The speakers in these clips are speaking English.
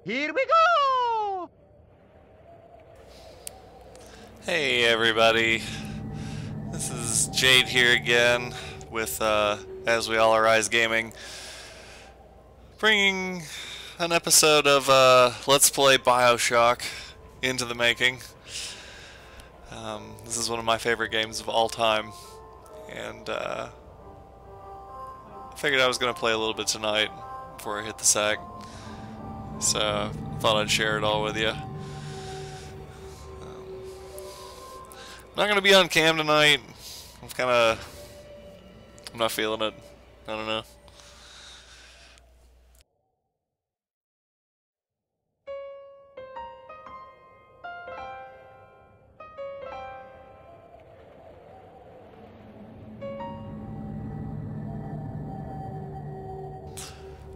Here we go! Hey everybody, this is Jade here again with Asweallarise Gaming, bringing an episode of Let's Play Bioshock into the making. This is one of my favorite games of all time, and I figured I was going to play a little bit tonight before I hit the sack, so I thought I'd share it all with you. I'm not going to be on cam tonight. I'm not feeling it. I don't know.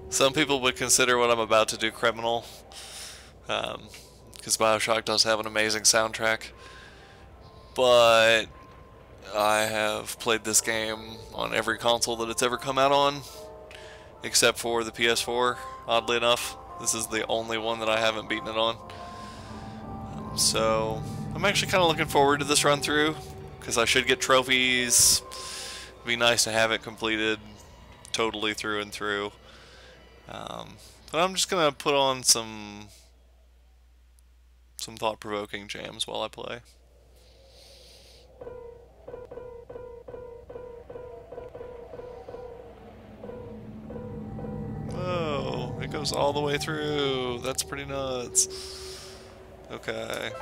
Some people would consider what I'm about to do criminal, because Bioshock does have an amazing soundtrack. But I have played this game on every console that it's ever come out on, except for the PS4, oddly enough. This is the only one that I haven't beaten it on. So I'm actually kind of looking forward to this run through, because I should get trophies. It'd be nice to have it completed totally through and through. But I'm just gonna put on some thought-provoking jams while I play. Whoa, it goes all the way through. That's pretty nuts. Okay.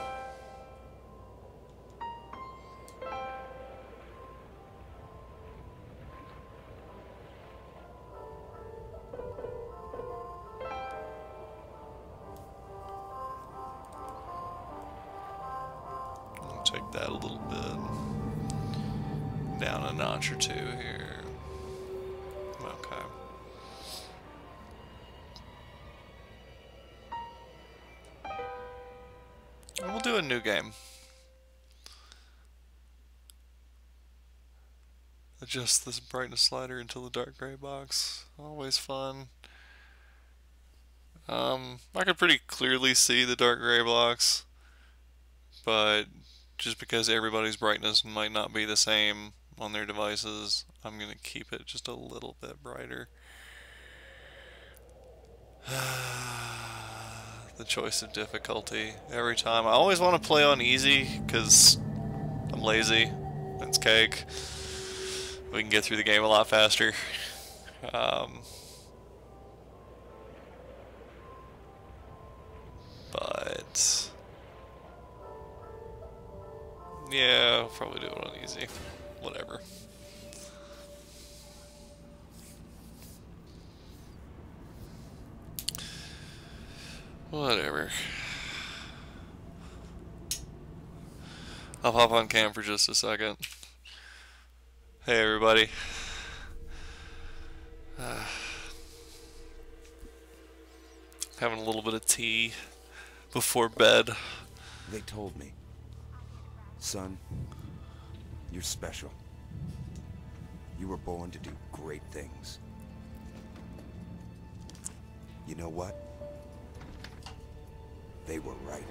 Take that a little bit down a notch or two here. Okay. And we'll do a new game. Adjust this brightness slider until the dark gray box. Always fun. I could pretty clearly see the dark gray box, but just because everybody's brightness might not be the same on their devices, I'm going to keep it just a little bit brighter. The choice of difficulty every time. I always want to play on easy because I'm lazy. It's cake. We can get through the game a lot faster. But yeah, I'll probably do it on easy. Whatever. Whatever. I'll hop on cam for just a second. Hey everybody. Having a little bit of tea before bed. They told me, son, you're special. You were born to do great things. You know what? They were right.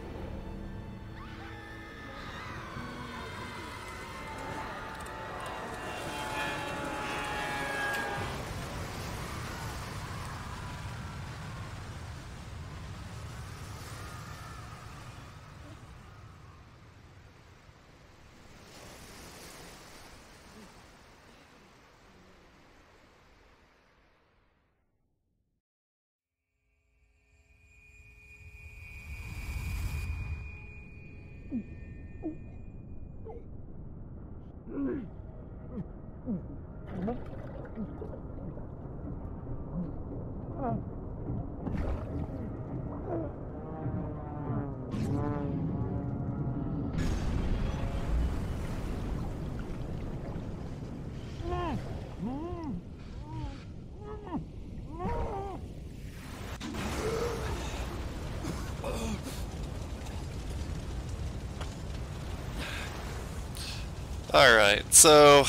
Alright, so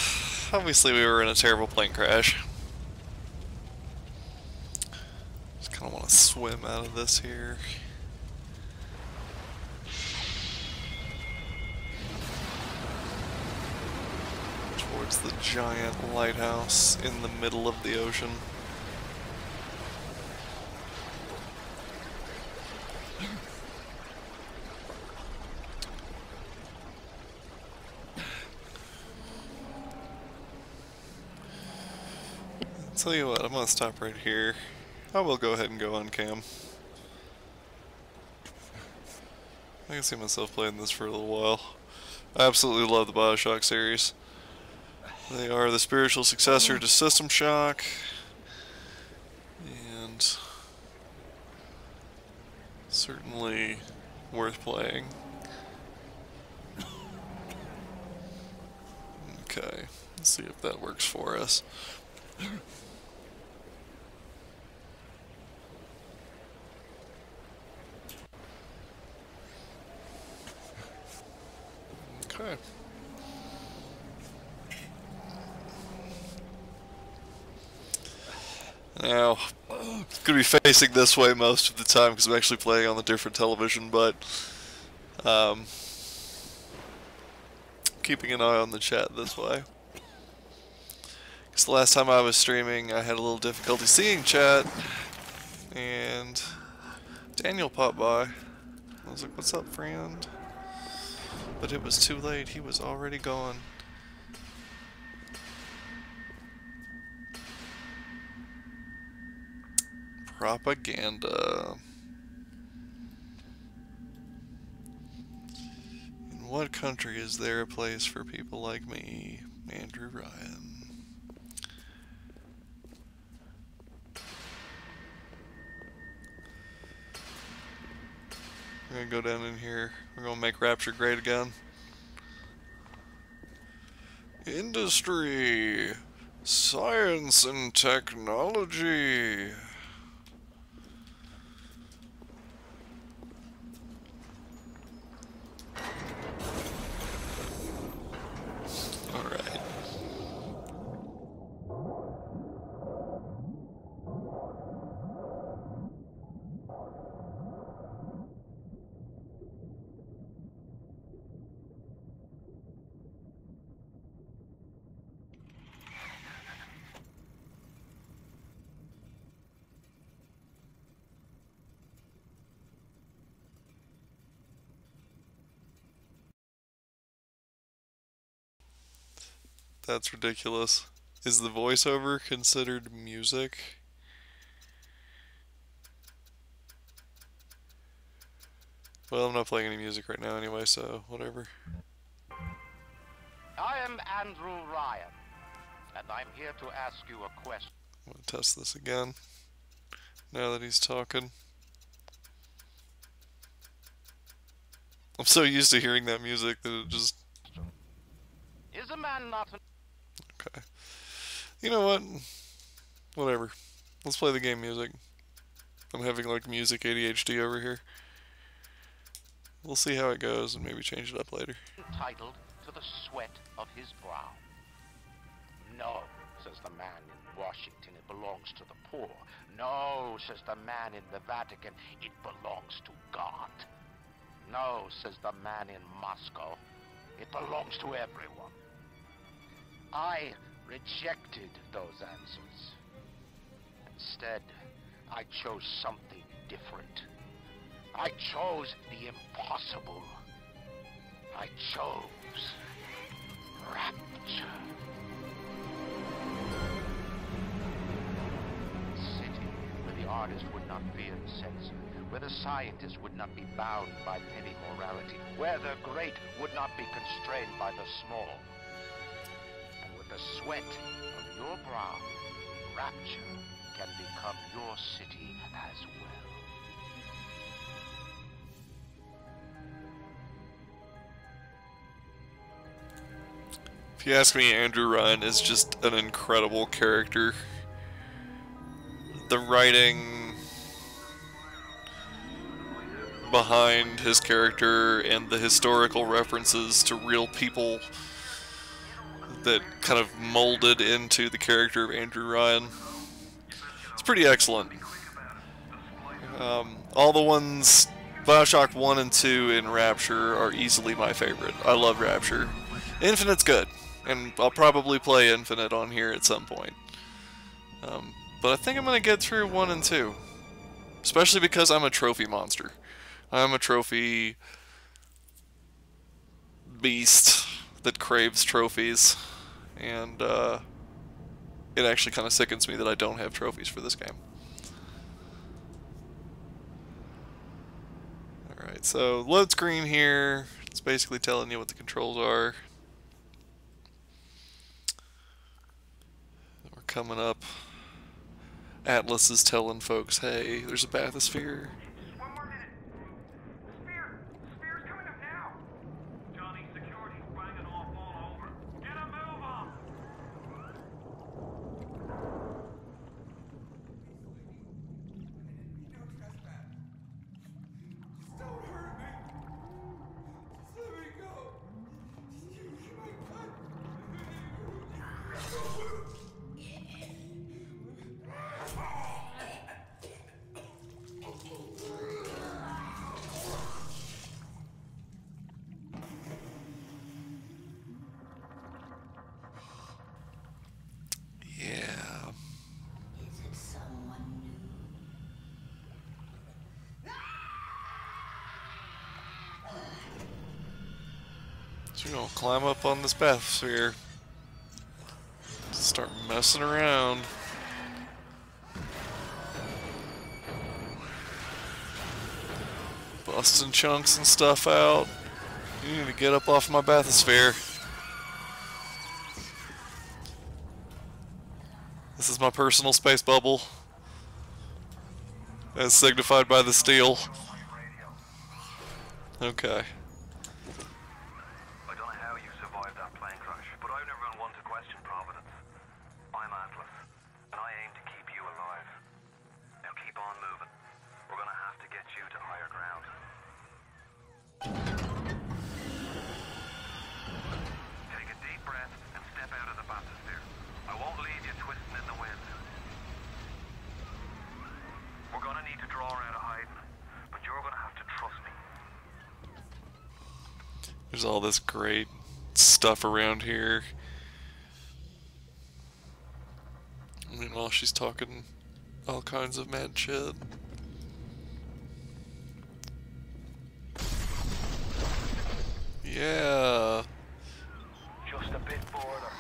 obviously we were in a terrible plane crash. Just kind kind of want to swim out of this here. Towards the giant lighthouse in the middle of the ocean. Tell you what, I'm gonna stop right here. I will go ahead and go on cam. I can see myself playing this for a little while. I absolutely love the Bioshock series. They are the spiritual successor to System Shock, and certainly worth playing. Okay, let's see if that works for us. Okay. Now, I'm going to be facing this way most of the time because I'm actually playing on the different television, but keeping an eye on the chat this way. Because the last time I was streaming, I had a little difficulty seeing chat, and Daniel popped by. I was like, "What's up, friend?" But it was too late, he was already gone. Propaganda. In what country is there a place for people like me, Andrew Ryan? We're gonna go down in here. We're gonna make Rapture great again. Industry, science and technology. Alright. That's ridiculous. Is the voiceover considered music? Well, I'm not playing any music right now anyway, so whatever. I am Andrew Ryan, and I'm here to ask you a question. I'm gonna test this again, now that he's talking. I'm so used to hearing that music that it just... Is a man not an... Okay. You know what? Whatever. Let's play the game music. I'm having like music ADHD over here. We'll see how it goes and maybe change it up later. entitled to the sweat of his brow? No, says the man in Washington, it belongs to the poor. No, says the man in the Vatican, it belongs to God. No, says the man in Moscow, it belongs to everyone. I rejected those answers. Instead, I chose something different. I chose the impossible. I chose Rapture. A city where the artist would not fear the censor, where the scientist would not be bound by petty morality, where the great would not be constrained by the small. And with the sweat of your brow, Rapture can become your city as well. If you ask me, Andrew Ryan is just an incredible character. The writing behind his character and the historical references to real people that kind of molded into the character of Andrew Ryan, it's pretty excellent. All the ones, Bioshock 1 and 2 and Rapture are easily my favorite. I love Rapture. Infinite's good, and I'll probably play Infinite on here at some point. But I think I'm going to get through 1 and 2. Especially because I'm a trophy monster. I'm a trophy beast that craves trophies. And it actually kind of sickens me that I don't have trophies for this game. Alright, so load screen here. It's basically telling you what the controls are. We're coming up. Atlas is telling folks, hey, there's a bathysphere. Just one more minute. The spear's coming up now. Johnny, security's banging off all over. Get a move on. No trespass. Just don't hurt me. Just let me go. You might cut. Yeah. Is it someone new? So you're gonna climb up on this bathysphere. Start messing around. Busting chunks and stuff out. You need to get up off my bathysphere. This is my personal space bubble, as signified by the steel. Okay. I don't know how you survived that plane crash, but I've never been one to question Providence. I'm Atlas, and I aim to keep you alive. Now keep on moving. We're gonna have to get you to higher ground. Take a deep breath and step out of the bathysphere. I won't leave you twisting in the wind. We're gonna need to draw out of hiding, but you're gonna have to trust me. There's all this great stuff around here. Meanwhile, she's talking all kinds of mad shit. Yeah. Just a bit further.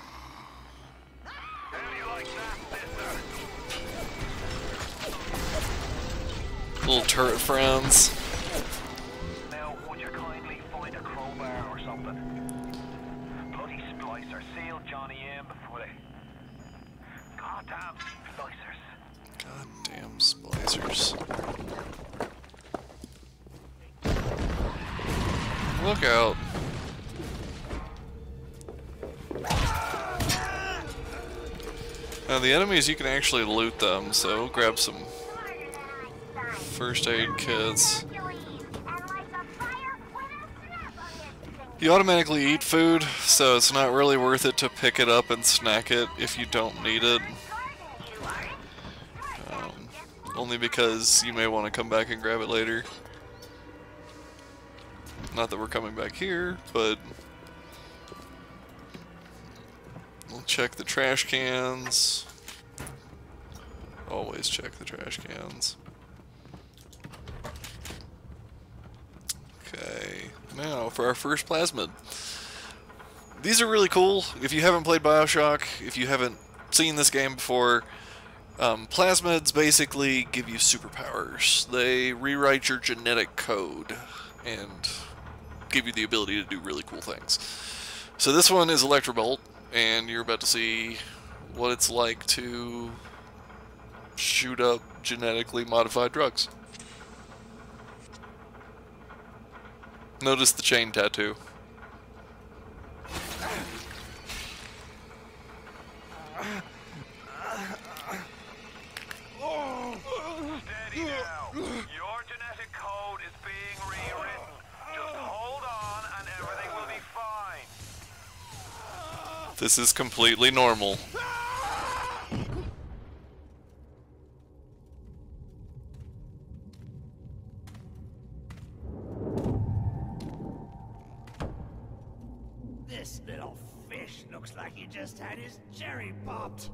How do you like that, mister? Little turret friends. Now, would you kindly find a crowbar or something? Bloody splicer sealed Johnny in before they... Goddamn splicers. Goddamn splicers. Look out. Now the enemies, you can actually loot them, so grab some first aid kits. You automatically eat food, so it's not really worth it to pick it up and snack it if you don't need it. Only because you may want to come back and grab it later. Not that we're coming back here, but we'll check the trash cans. Always check the trash cans. Okay, now for our first plasmid. These are really cool. If you haven't played Bioshock, if you haven't seen this game before, plasmids basically give you superpowers. They rewrite your genetic code and give you the ability to do really cool things. So this one is Electrobolt, and you're about to see what it's like to shoot up genetically modified drugs. Notice the chain tattoo. Steady now. Your genetic code is being rewritten. Just hold on and everything will be fine. This is completely normal. This little fish looks like he just had his cherry popped.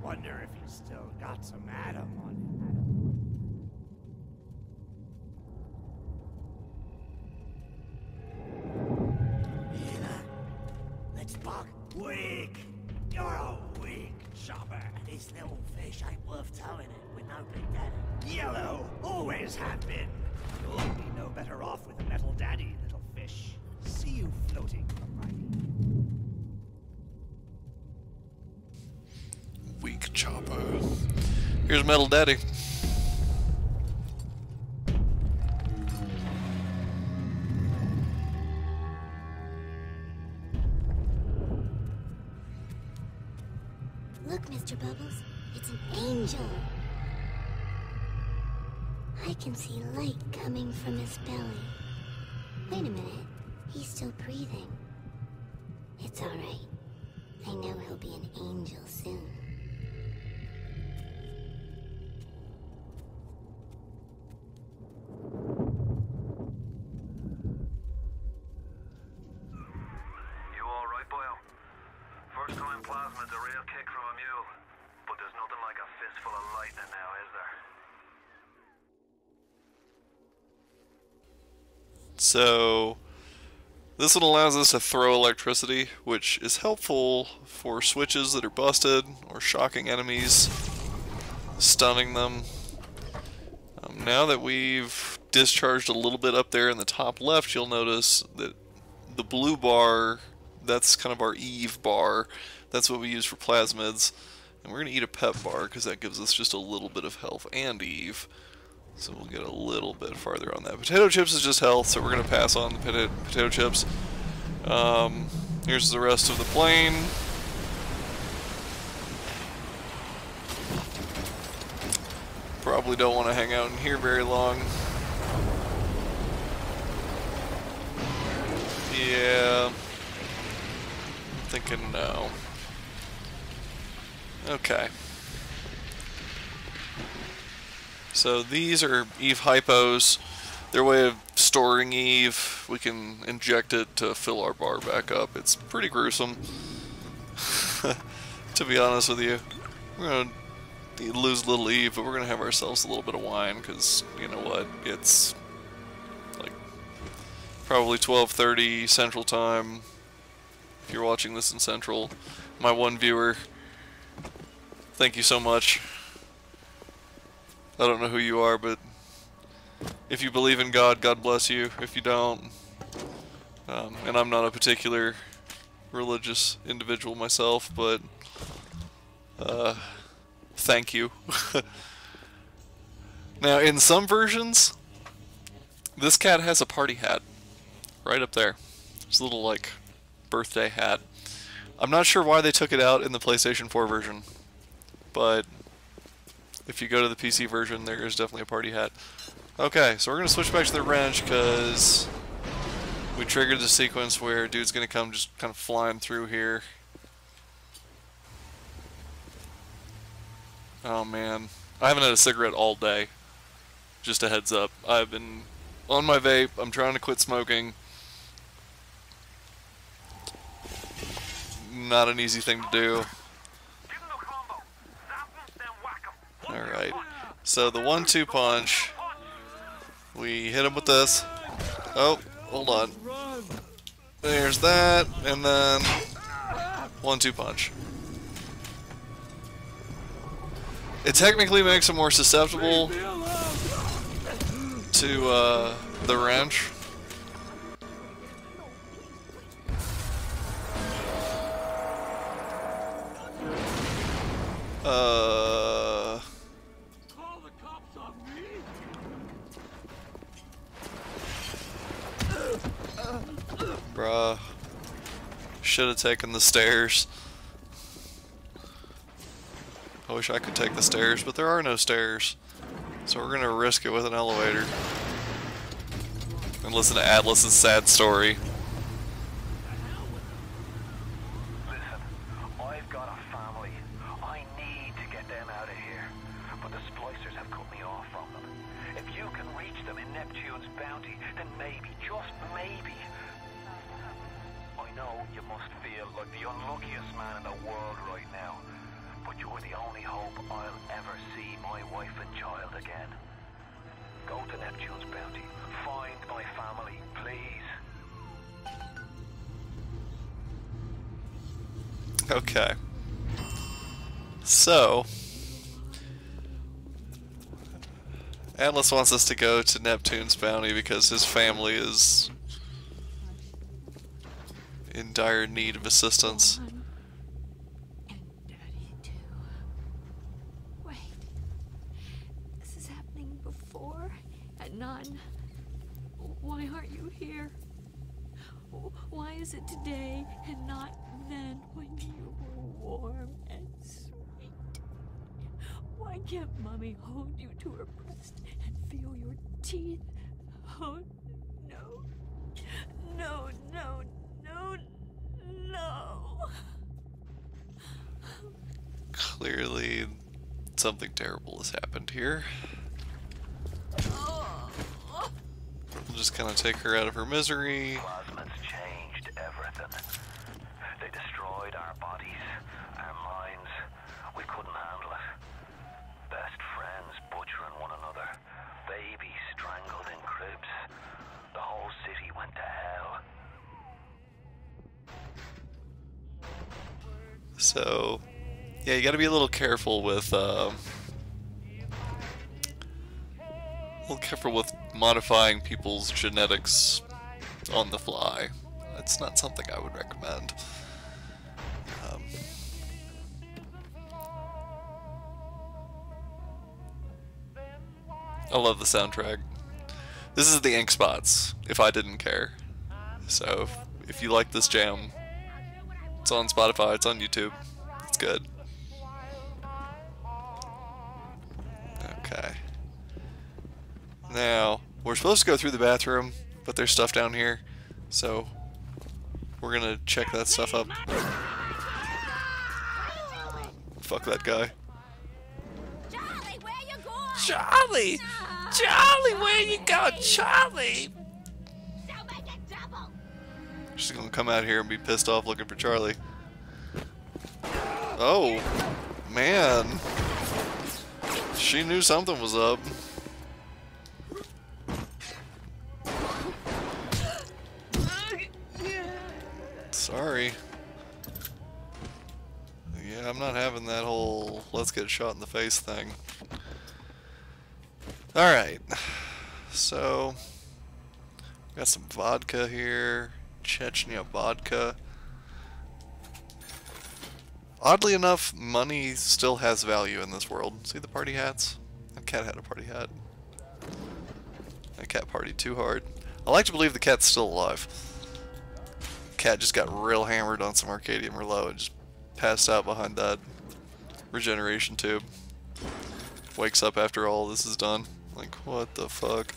Wonder if he's still got some Adam on him. Let's buck. Weak! You're a weak chopper. This little fish ain't worth towing it with no big daddy. Yellow! Always have been. You'll be no better off with a metal daddy, little fish. See you floating from my... Weak chopper. Here's Metal Daddy. Look, Mr. Bubbles, it's an angel. I can see light coming from his belly. Wait a minute, he's still breathing. It's all right. I know he'll be an angel soon. You alright, boyo? First time plasmid's a real kick from a mule, but there's nothing like a fistful of lightning now, is there? So this one allows us to throw electricity, which is helpful for switches that are busted or shocking enemies, stunning them. Now that we've discharged a little bit up there in the top left, you'll notice that the blue bar, that's kind of our Eve bar. That's what we use for plasmids. And we're going to eat a pep bar because that gives us just a little bit of health and Eve. So we'll get a little bit farther on that. Potato chips is just health, so we're going to pass on the potato chips. Here's the rest of the plane. Probably don't want to hang out in here very long. Yeah. I'm thinking no. Okay. So these are Eve hypos. Their way of storing Eve. We can inject it to fill our bar back up. It's pretty gruesome. To be honest with you. We're going to lose a little Eve, but we're going to have ourselves a little bit of wine, because, you know what, it's like probably 12:30 Central Time. If you're watching this in Central, my one viewer, thank you so much. I don't know who you are, but if you believe in God, God bless you. If you don't, and I'm not a particular religious individual myself, but thank you. Now, in some versions, this cat has a party hat right up there. It's a little, like, birthday hat. I'm not sure why they took it out in the PlayStation 4 version, but if you go to the PC version, there is definitely a party hat. Okay, so we're going to switch back to the wrench because we triggered the sequence where dude's going to come just kind of flying through here. Oh man, I haven't had a cigarette all day. Just a heads up. I've been on my vape. I'm trying to quit smoking. Not an easy thing to do. Alright, so the 1-2 punch, we hit him with this. Oh, hold on. There's that, and then 1-2 punch. It technically makes him more susceptible to the wrench. Bruh. Should have taken the stairs. I wish I could take the stairs, but there are no stairs. So we're gonna risk it with an elevator. And listen to Atlas's sad story. Listen, I've got a family. I need to get them out of here. But the splicers have cut me off from them. If you can reach them in Neptune's bounty, then maybe, just maybe, I know you must feel like the unluckiest man in the world right now, but you're the only hope I'll ever see my wife and child again. Go to Neptune's bounty. Find my family, please. Okay. So, Atlas wants us to go to Neptune's bounty because his family is in dire need of assistance. And Daddy too. Wait, this is happening before at none. Why aren't you here? Why is it today and not then when you were warm and sweet? Why can't Mommy hold you to her breast and feel your teeth? Oh, no. No, no, no, no. Clearly, something terrible has happened here. We'll just kind of take her out of her misery. Plasma's changed everything. They destroyed our bodies, our minds. We couldn't handle it. Best friends butchering one another. Babies strangled in cribs. The whole city went to hell. So, yeah, you gotta be a little careful with, modifying people's genetics on the fly. It's not something I would recommend. I love the soundtrack. This is the ink spots, if I didn't care. So, if you like this jam, it's on Spotify, it's on YouTube. It's good. Okay. Now, we're supposed to go through the bathroom, but there's stuff down here, so we're gonna check that stuff up. Fuck that guy. Charlie, where you going? Charlie! Charlie, where you going, Charlie? Don't make it double. She's gonna come out here and be pissed off looking for Charlie. Oh, man. She knew something was up. Sorry. Yeah, I'm not having that whole let's get shot in the face thing. Alright. So, got some vodka here. Chechnya vodka. Oddly enough, money still has value in this world. See the party hats? That cat had a party hat. That cat partied too hard. I like to believe the cat's still alive. Cat just got real hammered on some Arcadium Merlot and just passed out behind that regeneration tube. Wakes up after all this is done. Like, what the fuck?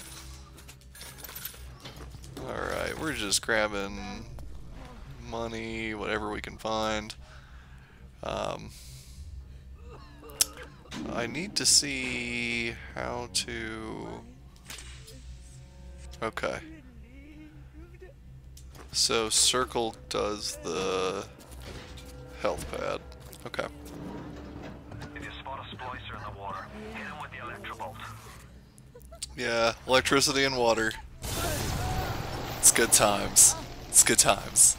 Alright, we're just grabbing money, whatever we can find. I need to see how to... Okay. So circle does the health pad. Okay. If you spot a splicer in the water, hit him with the electrobolt. Yeah, electricity and water. It's good times. It's good times.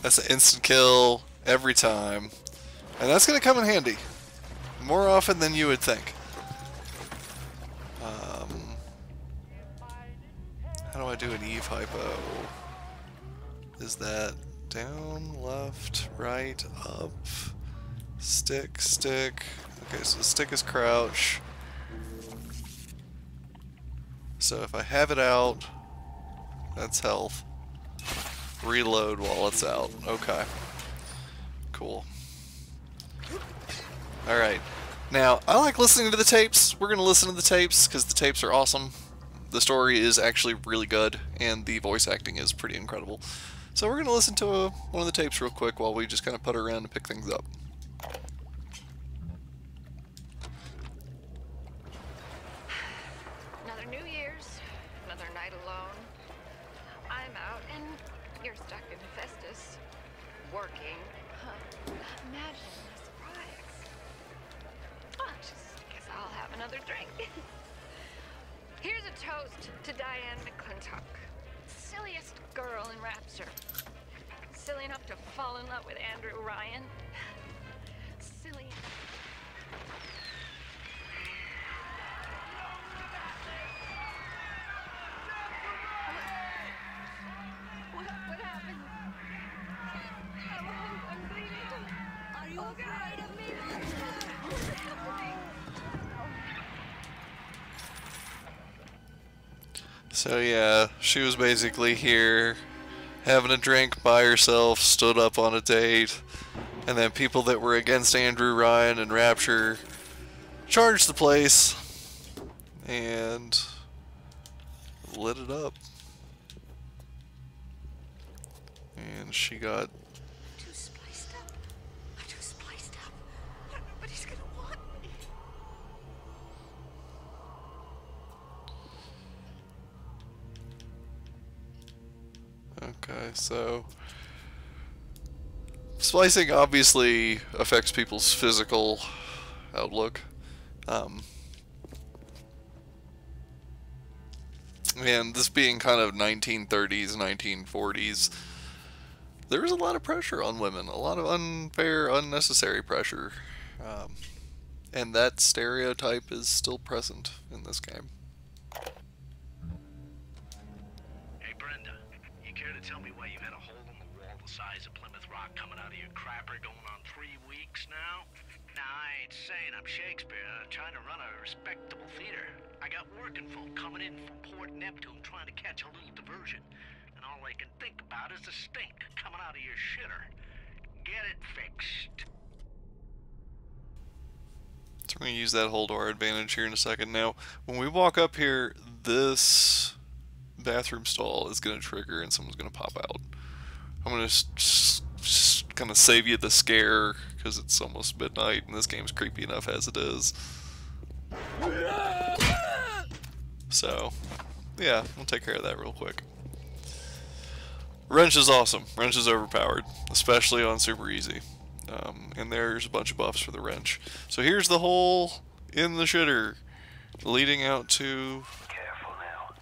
That's an instant kill every time. And that's going to come in handy. More often than you would think. How do I do an Eve hypo? Is that down, left, right, up, stick, stick? Okay, so stick is crouch. So if I have it out, that's health. Reload while it's out. Okay. Cool. Alright. Now, I like listening to the tapes. We're going to listen to the tapes because the tapes are awesome. The story is actually really good, and the voice acting is pretty incredible. So we're going to listen to one of the tapes real quick while we just kind of putter around and pick things up. Another New Year's, another night alone. I'm out And you're stuck in Festus, working. Imagine my surprise. Oh, just guess I'll have another drink. Here's a toast to Diane McClintock, silliest girl in Rapture. Silly enough to fall in love with Andrew Ryan. Silly enough. What happened? I'm bleeding. Are you afraid of me? What's happening? So yeah, she was basically here having a drink by herself, stood up on a date, and then people that were against Andrew Ryan and Rapture charged the place and lit it up. And she got Too spliced up. I'm too spliced up. Nobody's gonna want me. okay, so splicing obviously affects people's physical outlook. And this being kind of 1930s, 1940s, there was a lot of pressure on women, a lot of unfair, unnecessary pressure. And that stereotype is still present in this game. Hey Brenda, you care to tell me why you had a hole in the wall the size of Plymouth Rock coming out of your crapper going on 3 weeks now? Nah, I ain't saying I'm Shakespeare, trying to run a respectable theater. I got working folk coming in from Port Neptune trying to catch a little diversion. And all they can think about is the stink coming out of your shitter. Get it fixed. So we're going to use that hole to our advantage here in a second. Now, when we walk up here, this bathroom stall is going to trigger and someone's going to pop out. I'm going to just kind of save you the scare because it's almost midnight and this game's creepy enough as it is. So, yeah, we'll take care of that real quick. Wrench is awesome. Wrench is overpowered, especially on super easy. And there's a bunch of buffs for the wrench. So here's the hole in the shitter, leading out to... Careful now.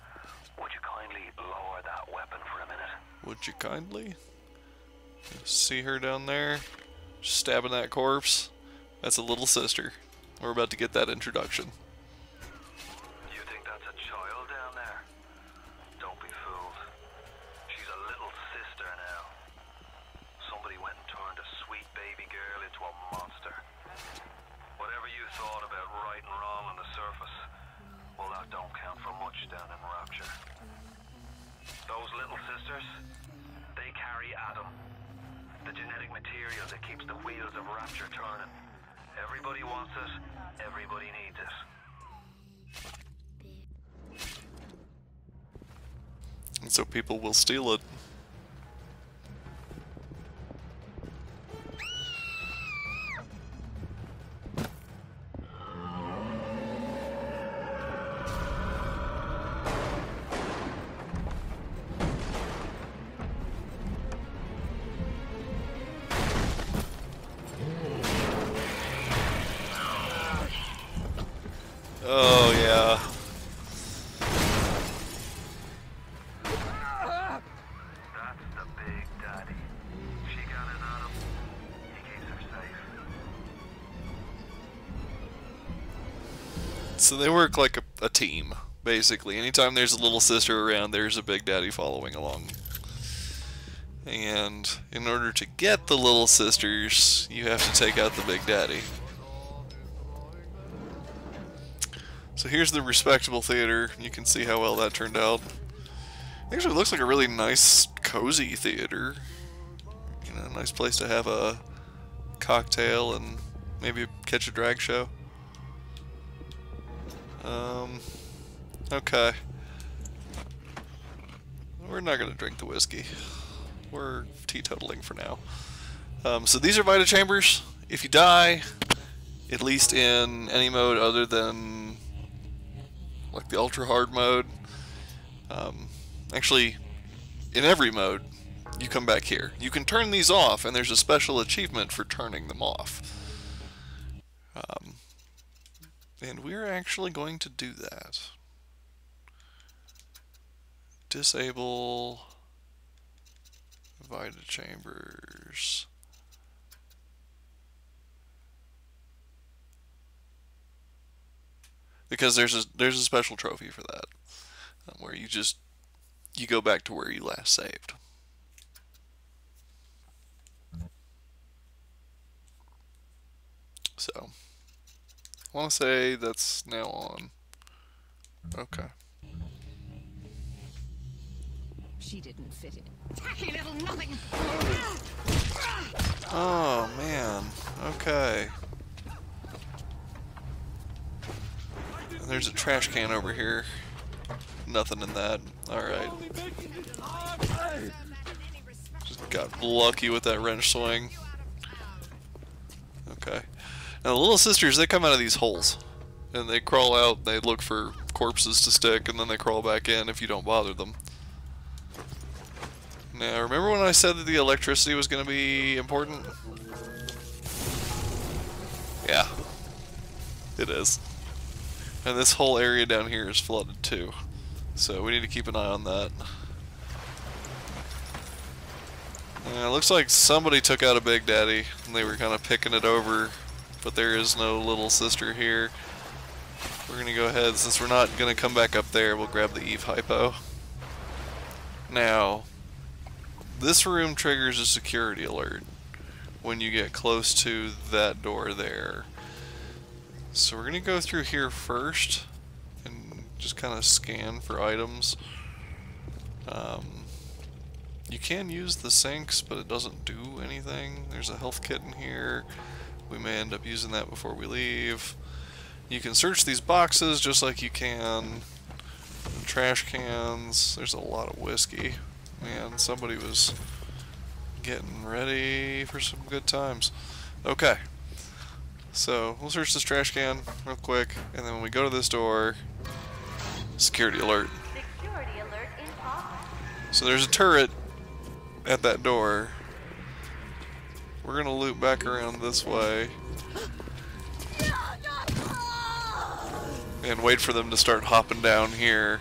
Would you kindly lower that weapon for a minute? Would you kindly? See her down there? Stabbing that corpse? That's a little sister. We're about to get that introduction. You think that's a child down there? Don't be fooled. She's a little sister now. Somebody went and turned a sweet baby girl into a monster. Whatever you thought about right and wrong on the surface, well, that don't count for much down in Rapture. Those little sisters, they carry Adam, the genetic material that keeps the wheels of Rapture turning. Everybody wants it, everybody needs it. And so people will steal it. Oh, yeah. That's the big daddy. She got his Adam. He keeps her safe. So they work like a team, basically. Anytime there's a little sister around, there's a big daddy following along. And in order to get the little sisters, you have to take out the big daddy. So here's the respectable theater. You can see how well that turned out. Actually, it looks like a really nice, cozy theater. You know, a nice place to have a cocktail and maybe catch a drag show. Okay. We're not going to drink the whiskey. We're teetotaling for now. So these are Vita Chambers. If you die, at least in any mode other than like the ultra hard mode, actually in every mode, you come back here. You can turn these off, and there's a special achievement for turning them off. And we're actually going to do that. Disable divided chambers. Because there's a special trophy for that, where you go back to where you last saved. So, I want to say that's now on. Okay. She didn't fit in. Tacky little nothing. Oh man. Okay. And there's a trash can over here. Nothing in that. Alright. Just got lucky with that wrench swing. Okay. Now the little sisters, they come out of these holes. And they crawl out, they look for corpses to stick, and then they crawl back in if you don't bother them. Now, remember when I said that the electricity was going to be important? Yeah. It is. And this whole area down here is flooded too. So we need to keep an eye on that. It looks like somebody took out a Big Daddy, and they were kind of picking it over, but there is no little sister here. We're going to go ahead, since we're not going to come back up there, we'll grab the Eve Hypo. Now, this room triggers a security alert when you get close to that door there. So we're going to go through here first and just kind of scan for items. You can use the sinks, but it doesn't do anything. There's a health kit in here. We may end up using that before we leave. You can search these boxes just like you can trash cans. There's a lot of whiskey. Man, somebody was getting ready for some good times. Okay. So, we'll search this trash can real quick, and then when we go to this door, security alert. Security alert in progress. So there's a turret at that door. We're gonna loop back around this way and wait for them to start hopping down here.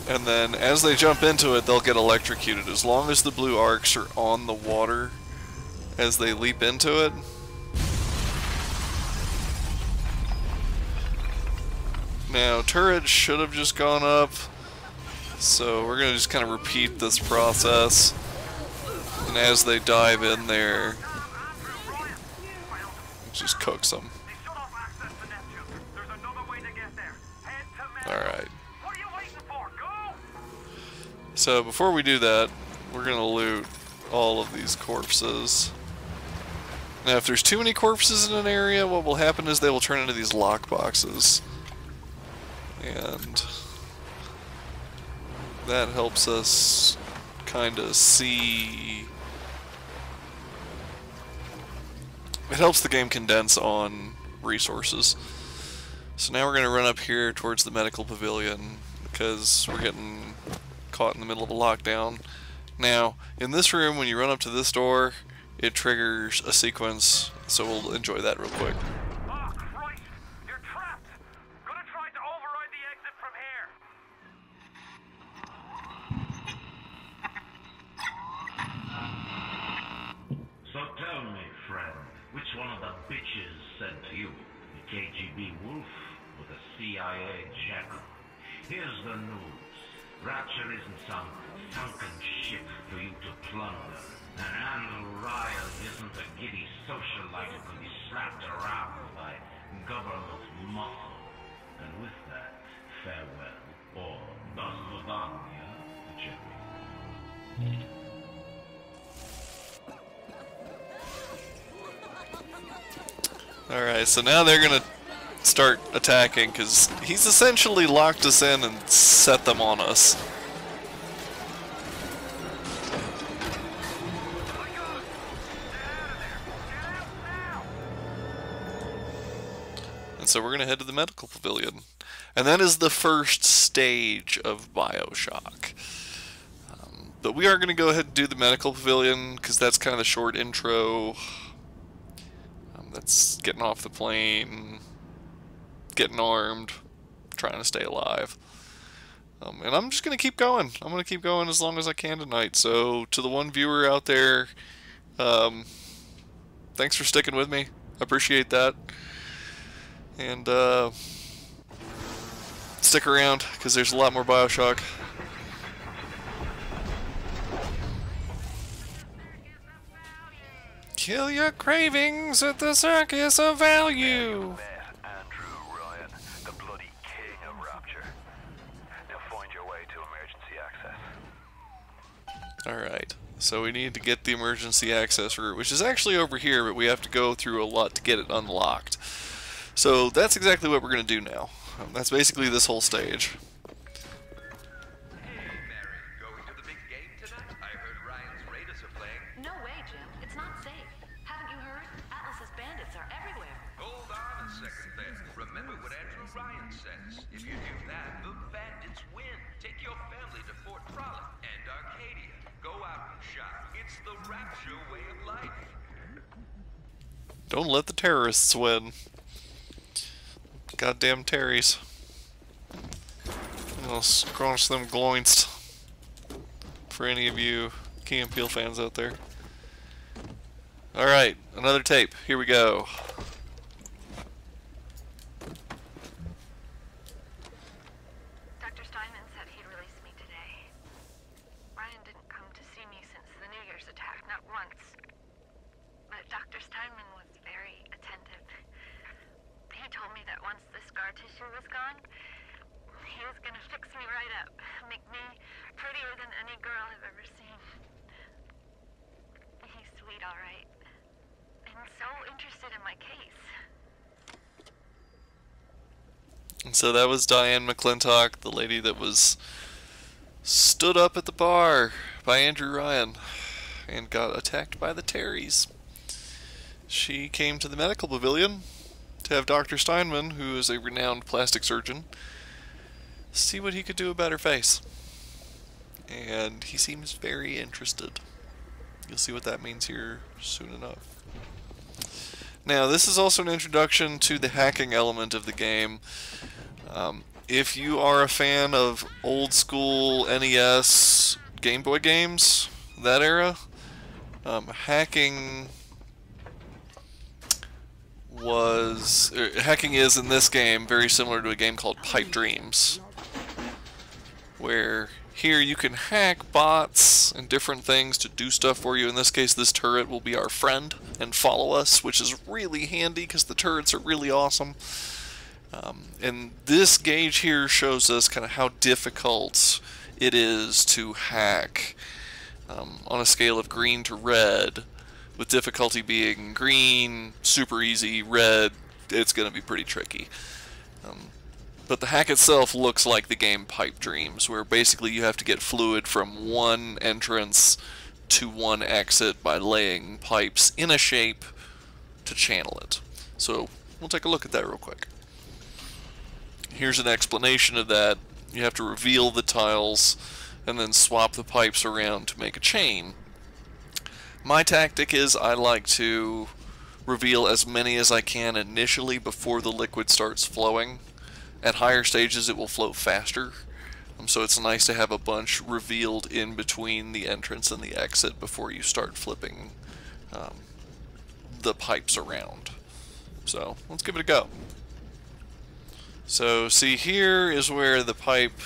And then as they jump into it, they'll get electrocuted. As long as the blue arcs are on the water as they leap into it. Now, turret should have just gone up, so we're going to just kind of repeat this process. And as they dive in there, it just cooks them. Alright. So before we do that, we're going to loot all of these corpses. Now if there's too many corpses in an area, what will happen is they will turn into these lock boxes. And that helps us kind of see... It helps the game condense on resources. So now we're going to run up here towards the medical pavilion because we're getting caught in the middle of a lockdown. Now, in this room, when you run up to this door, it triggers a sequence, so we'll enjoy that real quick. Oh, Christ! You're trapped! I'm gonna try to override the exit from here! So tell me, friend, which one of the bitches sent you? The KGB wolf or the CIA jackal? Here's the news. Rapture isn't some sunken ship for you to plunder. And Asweallarise isn't a giddy socialite who can be slapped around by government muscle. And with that, farewell, or до свидания, Jerry. Alright, so now they're gonna start attacking because he's essentially locked us in and set them on us. And so we're going to head to the medical pavilion. And that is the first stage of Bioshock. But we are going to go ahead and do the medical pavilion, because that's kind of the short intro. That's getting off the plane, getting armed, trying to stay alive. And I'm just going to keep going. I'm going to keep going as long as I can tonight. So to the one viewer out there, thanks for sticking with me. I appreciate that. And stick around, because there's a lot more Bioshock. Kill your cravings at the circus of value. Andrew Ryan, the bloody king of Rapture. Now find your way to emergency access. Alright, so we need to get the emergency access route, which is actually over here, but we have to go through a lot to get it unlocked. So that's exactly what we're going to do now. That's basically this whole stage. No way, Jim. It's not safe. Haven't you heard? Atlas's bandits are everywhere. Hold on a second then. Remember what Andrew Ryan says. If you do that, the bandits win. Take your family to Fort Frolic and Arcadia. Go out and shop. It's the Rapture way of life. Don't let the terrorists win. Goddamn Terrys. I'll cross them gloinst. For any of you Key and Peele fans out there. Alright, another tape. Here we go. Dr. Steinman said he'd release me today. Ryan didn't come to see me since the New Year's attack, not once. But Dr. Steinman was very attentive. He told me that once the scar tissue was gone, he was gonna fix me right up, make me prettier than any girl I've ever seen. He's sweet, all right. And so interested in my case. And so that was Diane McClintock, the lady that was stood up at the bar by Andrew Ryan and got attacked by the Terrys. She came to the medical pavilion to have Dr. Steinman, who is a renowned plastic surgeon, see what he could do about her face. And he seems very interested. You'll see what that means here soon enough. Now, this is also an introduction to the hacking element of the game. If you are a fan of old school NES Game Boy games, that era, hacking is in this game very similar to a game called Pipe Dreams, where here you can hack bots and different things to do stuff for you. In this case, this turret will be our friend and follow us, which is really handy because the turrets are really awesome. And this gauge here shows us kind of how difficult it is to hack on a scale of green to red, with difficulty being green, super easy, red, it's going to be pretty tricky. But the hack itself looks like the game Pipe Dreams, where basically you have to get fluid from one entrance to one exit by laying pipes in a shape to channel it. So we'll take a look at that real quick. Here's an explanation of that. You have to reveal the tiles and then swap the pipes around to make a chain. My tactic is I like to reveal as many as I can initially before the liquid starts flowing. At higher stages it will flow faster, so it's nice to have a bunch revealed in between the entrance and the exit before you start flipping the pipes around. So let's give it a go. So see, here is where the pipe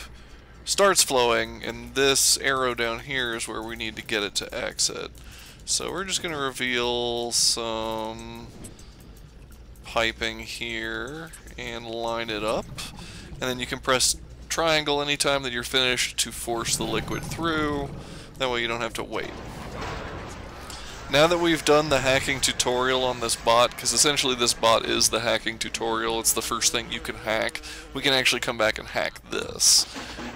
starts flowing, and this arrow down here is where we need to get it to exit. So we're just going to reveal some piping here and line it up, and then you can press triangle anytime that you're finished to force the liquid through. That way you don't have to wait. Now that we've done the hacking tutorial on this bot, because essentially this bot is the hacking tutorial, it's the first thing you can hack, we can actually come back and hack this,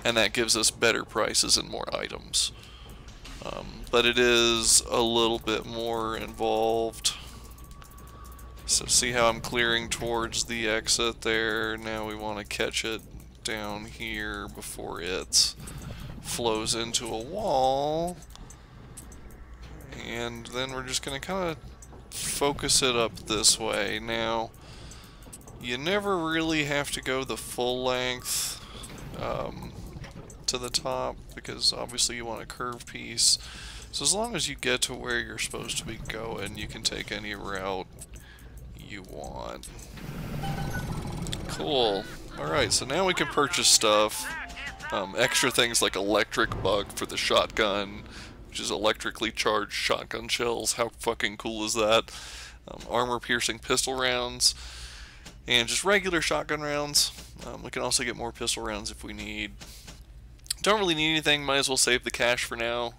and that gives us better prices and more items. But it is a little bit more involved. So see how I'm clearing towards the exit there? Now we want to catch it down here before it flows into a wall. And then we're just going to kind of focus it up this way. Now, you never really have to go the full length to the top, because obviously you want a curved piece. So as long as you get to where you're supposed to be going, you can take any route you want. Cool. Alright, so now we can purchase stuff. Extra things like electric bug for the shotgun, which is electrically charged shotgun shells. How fucking cool is that? Armor-piercing pistol rounds, and just regular shotgun rounds. We can also get more pistol rounds if we need. Don't really need anything, might as well save the cash for now.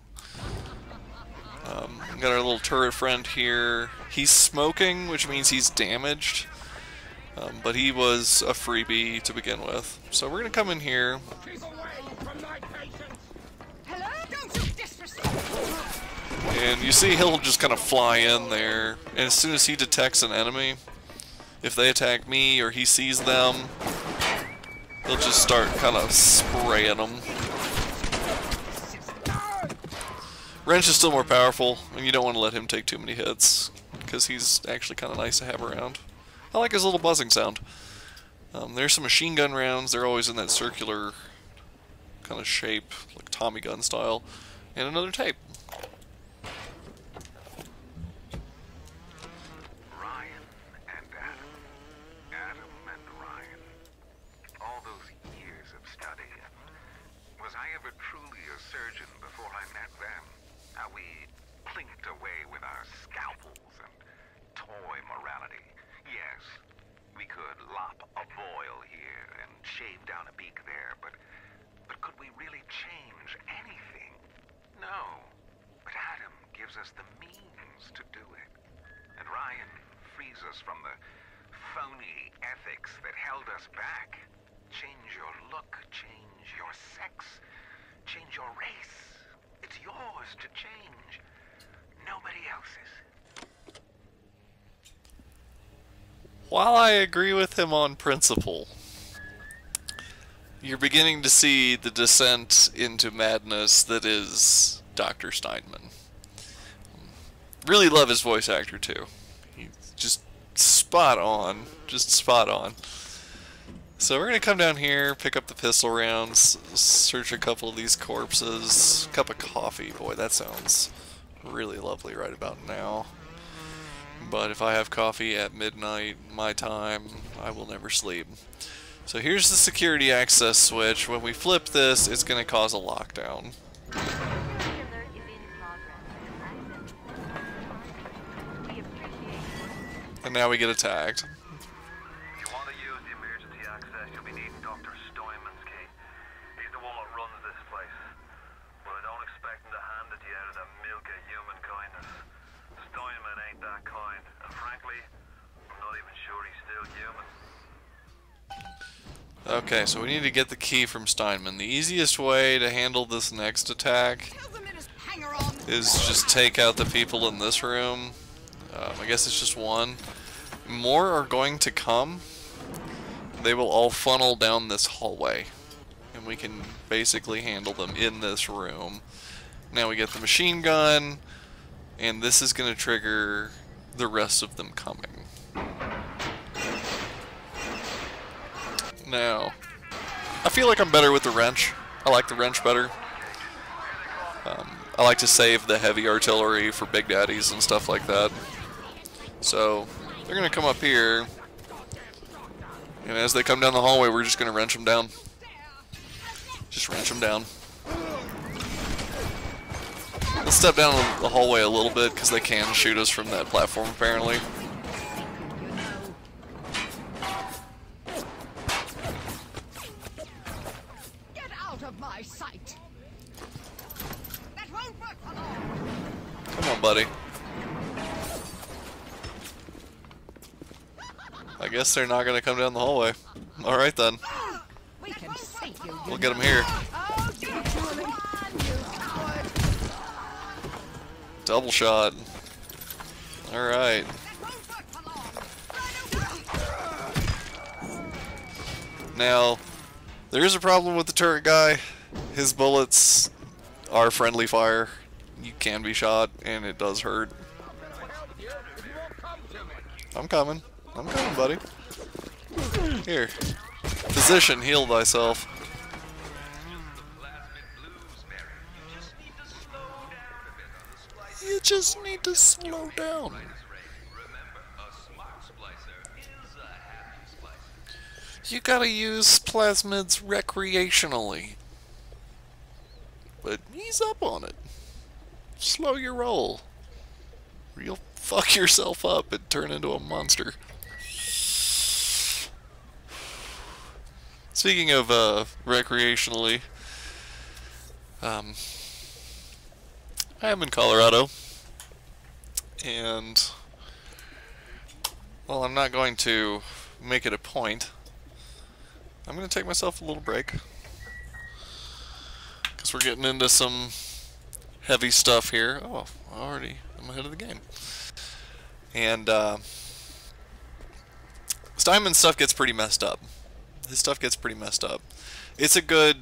Got our little turret friend here. He's smoking, which means he's damaged. But he was a freebie to begin with. So we're going to come in here. And you see he'll just kind of fly in there. And as soon as he detects an enemy, if they attack me or he sees them, he'll just start kind of spraying them. Wrench is still more powerful, and you don't want to let him take too many hits, because he's actually kind of nice to have around. I like his little buzzing sound. There's some machine gun rounds. They're always in that circular kind of shape, like Tommy gun style. And another tape. Ryan and Adam. Adam and Ryan. All those years of study. Was I ever truly a surgeon before I met them? How we plinked away with our scalpels and toy morality. Yes, we could lop a boil here and shave down a beak there, but could we really change anything? No. But Adam gives us the means to do it. And Ryan frees us from the phony ethics that held us back. Change your look, change your sex, change your race. It's yours to change. Nobody else's. While I agree with him on principle, you're beginning to see the descent into madness that is Dr. Steinman. Really love his voice actor too. He's just spot on. Just spot on. So we're going to come down here, pick up the pistol rounds, search a couple of these corpses. Cup of coffee. Boy, that sounds really lovely right about now. But if I have coffee at midnight, my time, I will never sleep. So here's the security access switch. When we flip this, it's going to cause a lockdown. And now we get attacked. If you want to use the emergency access, you'll be needing Dr. Steinman's key. He's the one that runs this place. But I don't expect him to hand it to you out of the milk of human kindness. Steinman ain't that kind. And frankly, I'm not even sure he's still human. Okay, so we need to get the key from Steinman. The easiest way to handle this next attack is just take out the people in this room. I guess it's just one. More are going to come. They will all funnel down this hallway. And we can basically handle them in this room. Now we get the machine gun. And this is going to trigger the rest of them coming. Now, I feel like I'm better with the wrench. I like the wrench better. I like to save the heavy artillery for big daddies and stuff like that. So, they're going to come up here. And as they come down the hallway, we're just going to wrench them down. Just wrench them down. Let's step down the hallway a little bit, because they can shoot us from that platform, apparently. Get out of my sight. That won't work for long. Come on, buddy. I guess they're not going to come down the hallway. Alright then. We can save you. We'll get them here. Double shot. Alright. Now, there is a problem with the turret guy. His bullets are friendly fire. You can be shot, and it does hurt. I'm coming. I'm coming, buddy. Here. Physician, heal thyself. You just need to slow down. You gotta use plasmids recreationally. But ease up on it. Slow your roll. Or you'll fuck yourself up and turn into a monster. Speaking of recreationally, I am in Colorado, and well, I'm not going to make it a point. I'm going to take myself a little break, because we're getting into some heavy stuff here. Oh, already I'm ahead of the game. And Steinman's stuff gets pretty messed up. His stuff gets pretty messed up. It's a good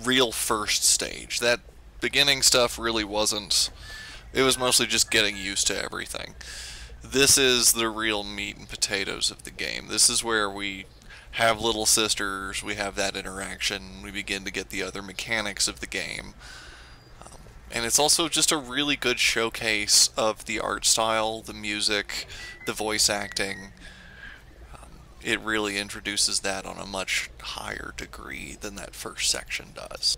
real first stage. That beginning stuff really wasn't. It was mostly just getting used to everything. This is the real meat and potatoes of the game. This is where we have little sisters, we have that interaction, we begin to get the other mechanics of the game. And it's also just a really good showcase of the art style, the music, the voice acting. It really introduces that on a much higher degree than that first section does.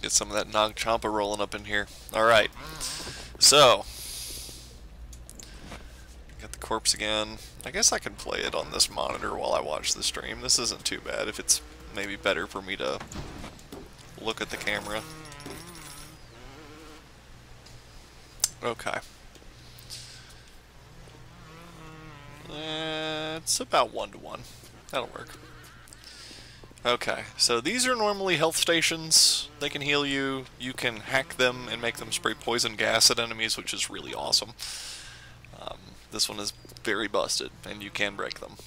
Get some of that Nag Champa rolling up in here. Alright. So. Got the corpse again. I guess I can play it on this monitor while I watch the stream. This isn't too bad. If it's maybe better for me to look at the camera. Okay. It's about 1-to-1. That'll work. Okay, so these are normally health stations. They can heal you. You can hack them and make them spray poison gas at enemies, which is really awesome. This one is very busted, and you can break them.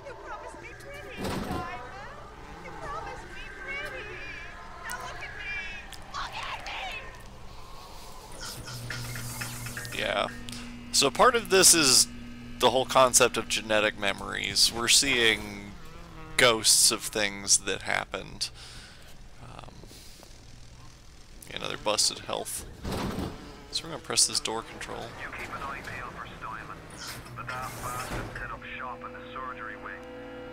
You promised me pretty, Simon. You promised me pretty. Now look at me. Look at me. Yeah. So part of this is the whole concept of genetic memories. We're seeing ghosts of things that happened. Another busted health. So we're gonna press this door control. You keep an eye peeled for Steinman. The daft bastard set up shop in the surgery wing.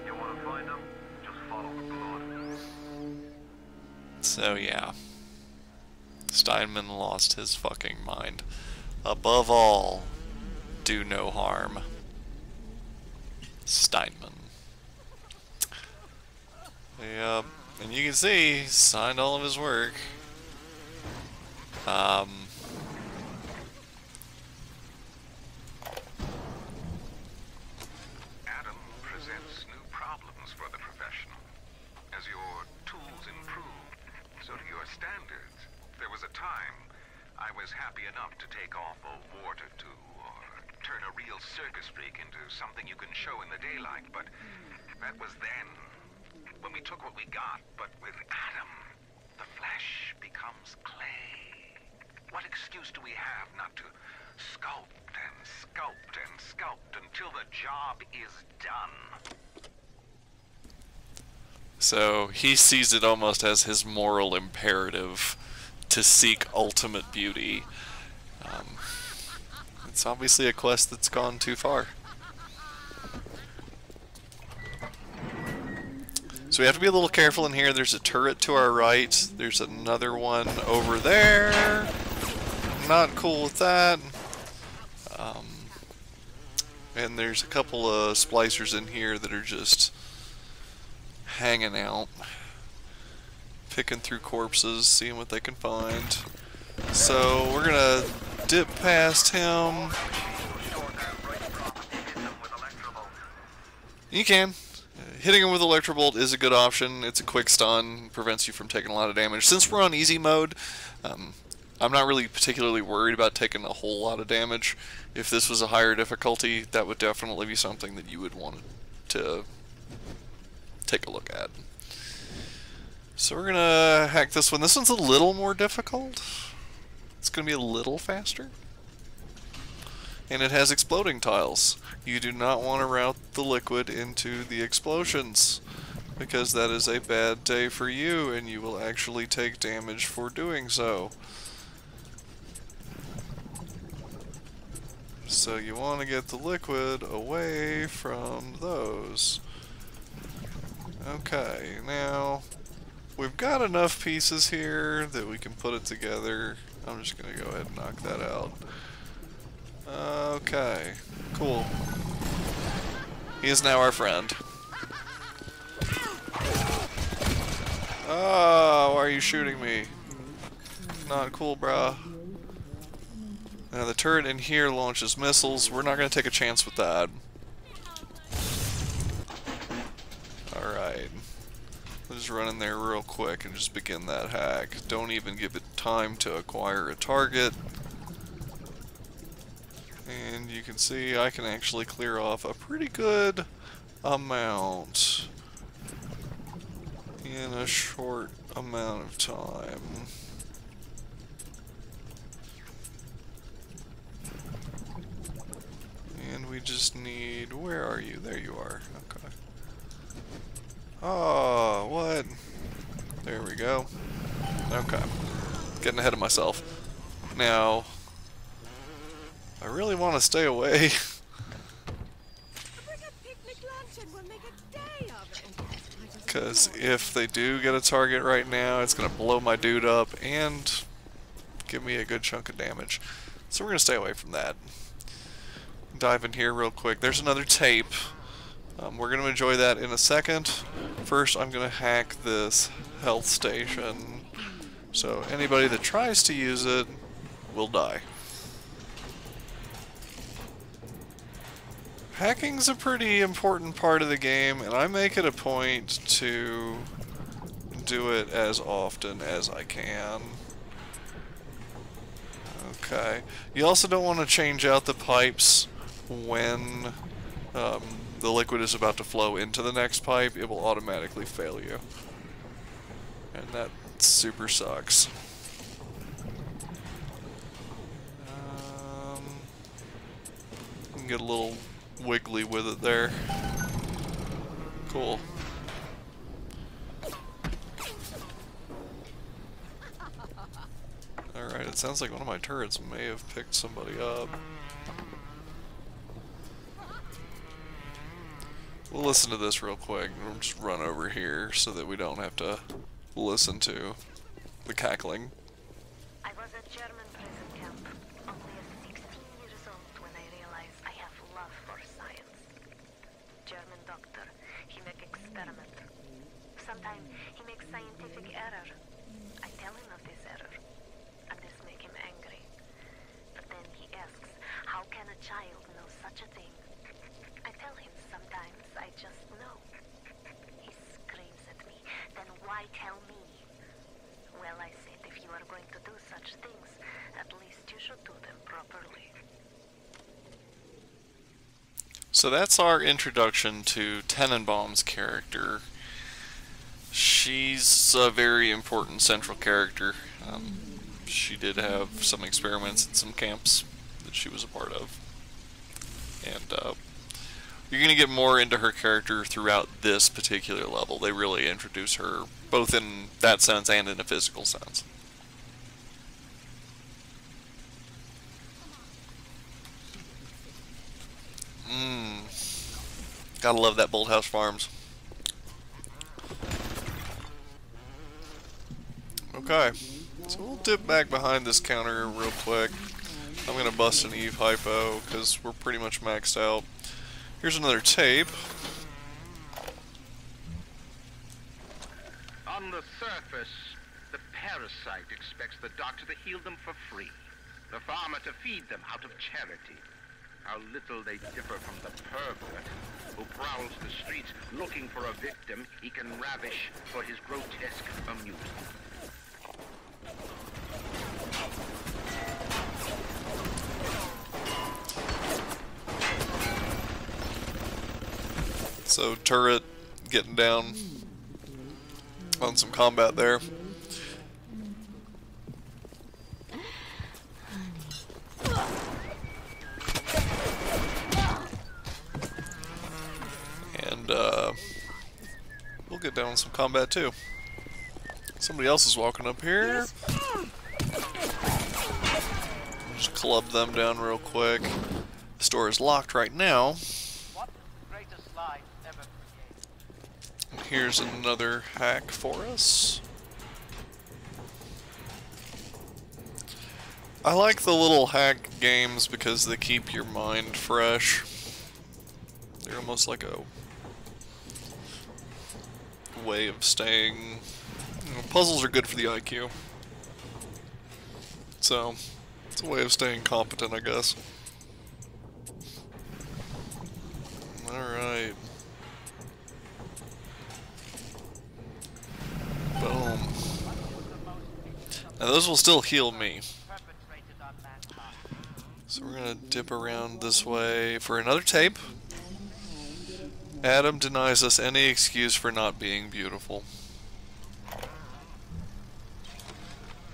You want to find him? Just follow the blood. So yeah. Steinman lost his fucking mind. Above all, do no harm. Steinman. Yep, and you can see he signed all of his work. Adam presents new problems for the professional. As your tools improve, so do your standards. There was a time I was happy enough to take off a wart or two, or turn a real circus freak into something you can show in the daylight, but that was then. When we took what we got, but with Adam, the flesh becomes clay. What excuse do we have not to sculpt and sculpt and sculpt until the job is done? So he sees it almost as his moral imperative to seek ultimate beauty. It's obviously a quest that's gone too far. So we have to be a little careful in here. There's a turret to our right. There's another one over there. Not cool with that. And there's a couple of splicers in here that are just hanging out. picking through corpses, seeing what they can find. So we're gonna dip past him. You can. Hitting him with Electrobolt is a good option. It's a quick stun, prevents you from taking a lot of damage. Since we're on easy mode, I'm not really particularly worried about taking a whole lot of damage. If this was a higher difficulty, that would definitely be something that you would want to take a look at. So we're gonna hack this one. This one's a little more difficult. It's gonna be a little faster. And it has exploding tiles. You do not want to route the liquid into the explosions, because that is a bad day for you, and you will actually take damage for doing so. So you want to get the liquid away from those. Okay, now we've got enough pieces here that we can put it together. I'm just going to go ahead and knock that out. Okay, cool. He is now our friend. Oh, why are you shooting me? Not cool, bruh. Now the turret in here launches missiles. We're not going to take a chance with that. Alright. Let's just run in there real quick and just begin that hack. Don't even give it time to acquire a target. And you can see I can actually clear off a pretty good amount in a short amount of time. And we just need... where are you? There you are. Okay. Oh, what? There we go. Okay. Getting ahead of myself. Now... I really want to stay away. Because if they do get a target right now, it's going to blow my dude up and give me a good chunk of damage. So we're going to stay away from that. Dive in here real quick. There's another tape. We're going to enjoy that in a second. First, I'm going to hack this health station. So anybody that tries to use it will die. Hacking's a pretty important part of the game, and I make it a point to do it as often as I can. Okay. You also don't want to change out the pipes when the liquid is about to flow into the next pipe. It will automatically fail you. And that super sucks. You can get a little wiggly with it there. Cool. Alright, it sounds like one of my turrets may have picked somebody up. We'll listen to this real quick. We'll just run over here so that we don't have to listen to the cackling. I was at German prison camp, only at 16 years old when I realized I have love for science. German doctor, he make experiment. Sometimes he makes scientific error. I tell him of this error, and this make him angry. But then he asks, how can a child know such a thing? I tell him sometimes I just know. He screams at me, then why tell me? Well, I said, if you are going to do such things, at least you should do them properly. So that's our introduction to Tenenbaum's character. She's a very important central character. She did have some experiments in some camps that she was a part of. And you're going to get more into her character throughout this particular level. They really introduce her, both in that sense and in a physical sense. Gotta love that Bolthouse Farms. Okay, so we'll dip back behind this counter real quick. I'm gonna bust an Eve Hypo, because we're pretty much maxed out. Here's another tape. On the surface, the parasite expects the doctor to heal them for free, the farmer to feed them out of charity. How little they differ from the pervert who prowls the streets looking for a victim he can ravish for his grotesque amusement. So turret getting down on some combat there. And we'll get down on some combat too. Somebody else is walking up here. Just club them down real quick. The store is locked right now. Here's another hack for us. I like the little hack games because they keep your mind fresh. They're almost like a way of staying... You know, puzzles are good for the IQ. So, it's a way of staying competent, I guess. Alright. Boom. Now those will still heal me. So we're gonna dip around this way for another tape. Adam denies us any excuse for not being beautiful.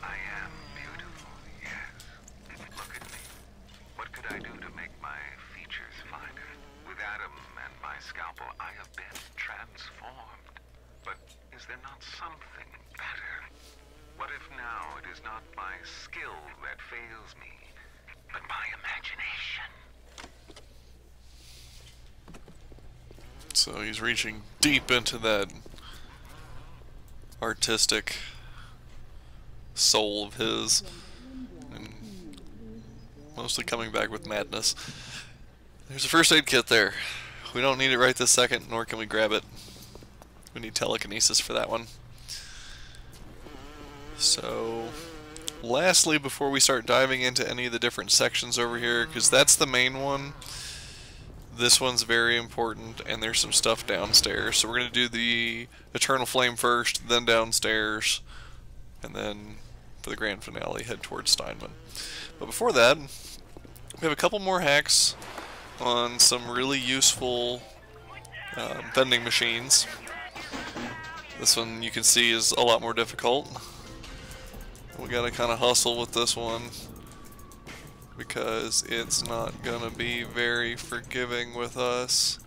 I am beautiful, yes. Look at me. What could I do to make my features finer? With Adam and my scalpel, I have been transformed. But is there not something better? What if now it is not my skill that fails me, but my imagination? So he's reaching deep into that artistic soul of his, and mostly coming back with madness. There's a first aid kit there. We don't need it right this second, nor can we grab it. We need telekinesis for that one. So, lastly, before we start diving into any of the different sections over here, because that's the main one, this one's very important, and there's some stuff downstairs. So we're going to do the Eternal Flame first, then downstairs, and then for the grand finale, head towards Steinman. But before that, we have a couple more hacks on some really useful vending machines. This one you can see is a lot more difficult. We gotta kind of hustle with this one because it's not gonna be very forgiving with us.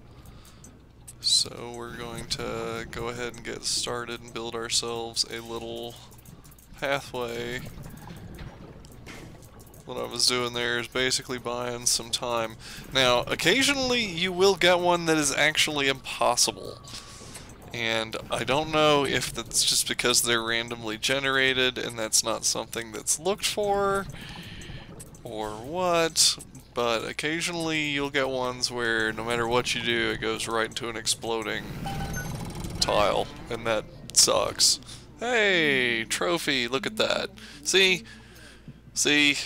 So we're going to go ahead and get started and build ourselves a little pathway. What I was doing there is basically buying some time. Now, occasionally you will get one that is actually impossible. And I don't know if that's just because they're randomly generated and that's not something that's looked for, or what, but occasionally you'll get ones where no matter what you do, it goes right into an exploding tile, and that sucks. Hey, trophy, look at that. See? See?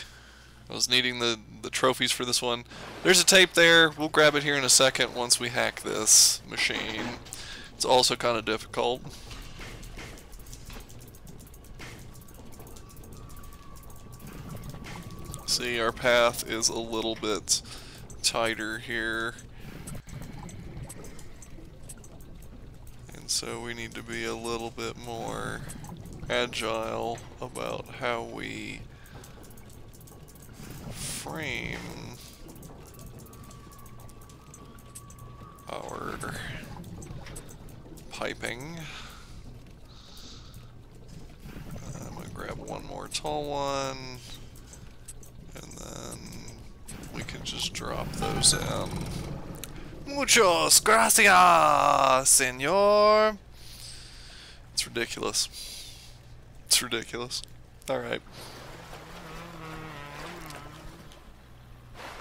I was needing the trophies for this one. There's a tape there. We'll grab it here in a second once we hack this machine. It's also kind of difficult. See, our path is a little bit tighter here. And so we need to be a little bit more agile about how we frame our piping. I'm gonna grab one more tall one, and then we can just drop those in. Muchos gracias, senor. It's ridiculous. It's ridiculous. Alright.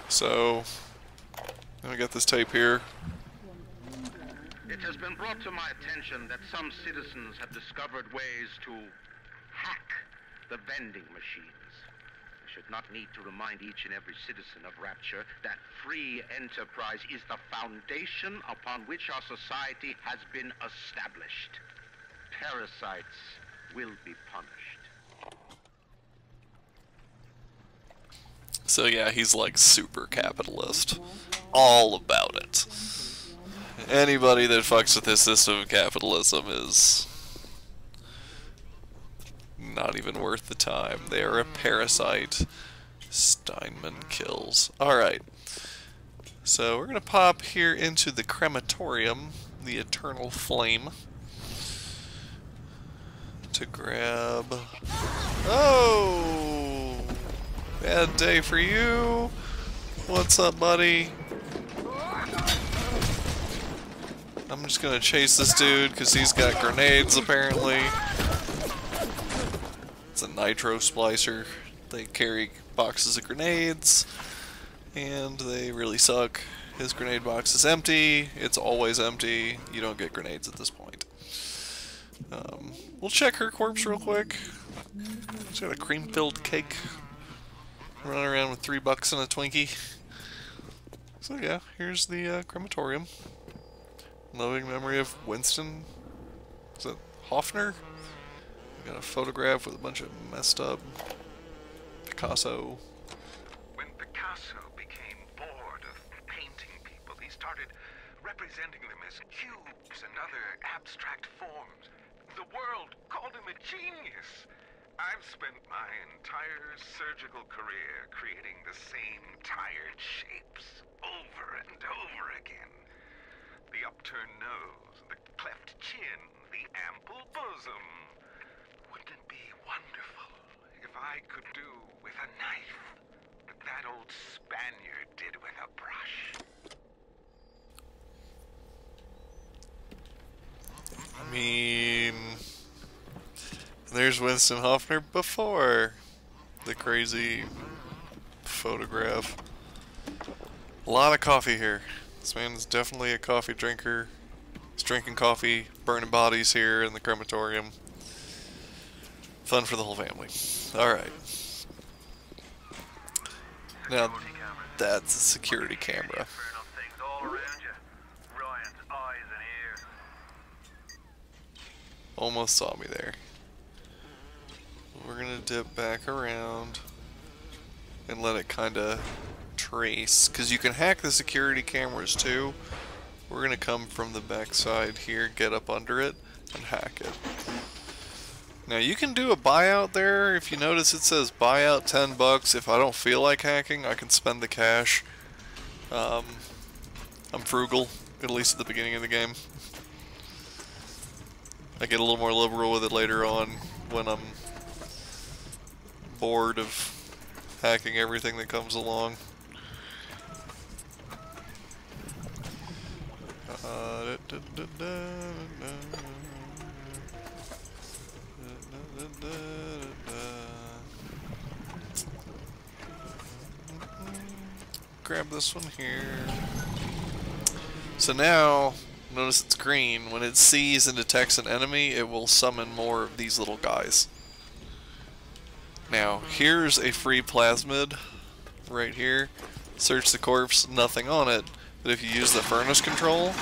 So, I got this tape here. It has been brought to my attention that some citizens have discovered ways to hack the vending machines. I should not need to remind each and every citizen of Rapture that free enterprise is the foundation upon which our society has been established. Parasites will be punished. So yeah, he's like super capitalist. All about it. Anybody that fucks with this system of capitalism is not even worth the time. They are a parasite. Steinman kills. Alright. So we're going to pop here into the crematorium, the eternal flame, to grab... Oh! Bad day for you. What's up, buddy? I'm just gonna chase this dude because he's got grenades apparently. It's a nitro splicer. They carry boxes of grenades and they really suck. His grenade box is empty. It's always empty. You don't get grenades at this point. We'll check her corpse real quick. She's got a cream-filled cake. Running around with $3 and a Twinkie. So yeah, here's the crematorium. Loving memory of Winston. Is that Hoffner? We got a photograph with a bunch of messed up Picasso. When Picasso became bored of painting people, he started representing them as cubes and other abstract forms. The world called him a genius. I've spent my entire surgical career creating the same tired shapes over and over again. The upturned nose, the cleft chin, the ample bosom. Wouldn't it be wonderful if I could do with a knife what that old Spaniard did with a brush? I mean... There's Winston Hoffner before the crazy photograph. A lot of coffee here. This man is definitely a coffee drinker. He's drinking coffee, burning bodies here in the crematorium. Fun for the whole family. Alright. Now, that's a security camera. Almost saw me there. We're gonna dip back around and let it kinda trace, because you can hack the security cameras too. We're gonna come from the back side here, get up under it, and hack it. Now you can do a buyout there. If you notice, it says buyout $10. If I don't feel like hacking, I can spend the cash. I'm frugal, at least at the beginning of the game. I get a little more liberal with it later on when I'm bored of hacking everything that comes along. Grab this one here. So now, notice it's green. When it sees and detects an enemy, it will summon more of these little guys. Now, here's a free plasmid right here. Search the corpse, nothing on it. But if you use the furnace control,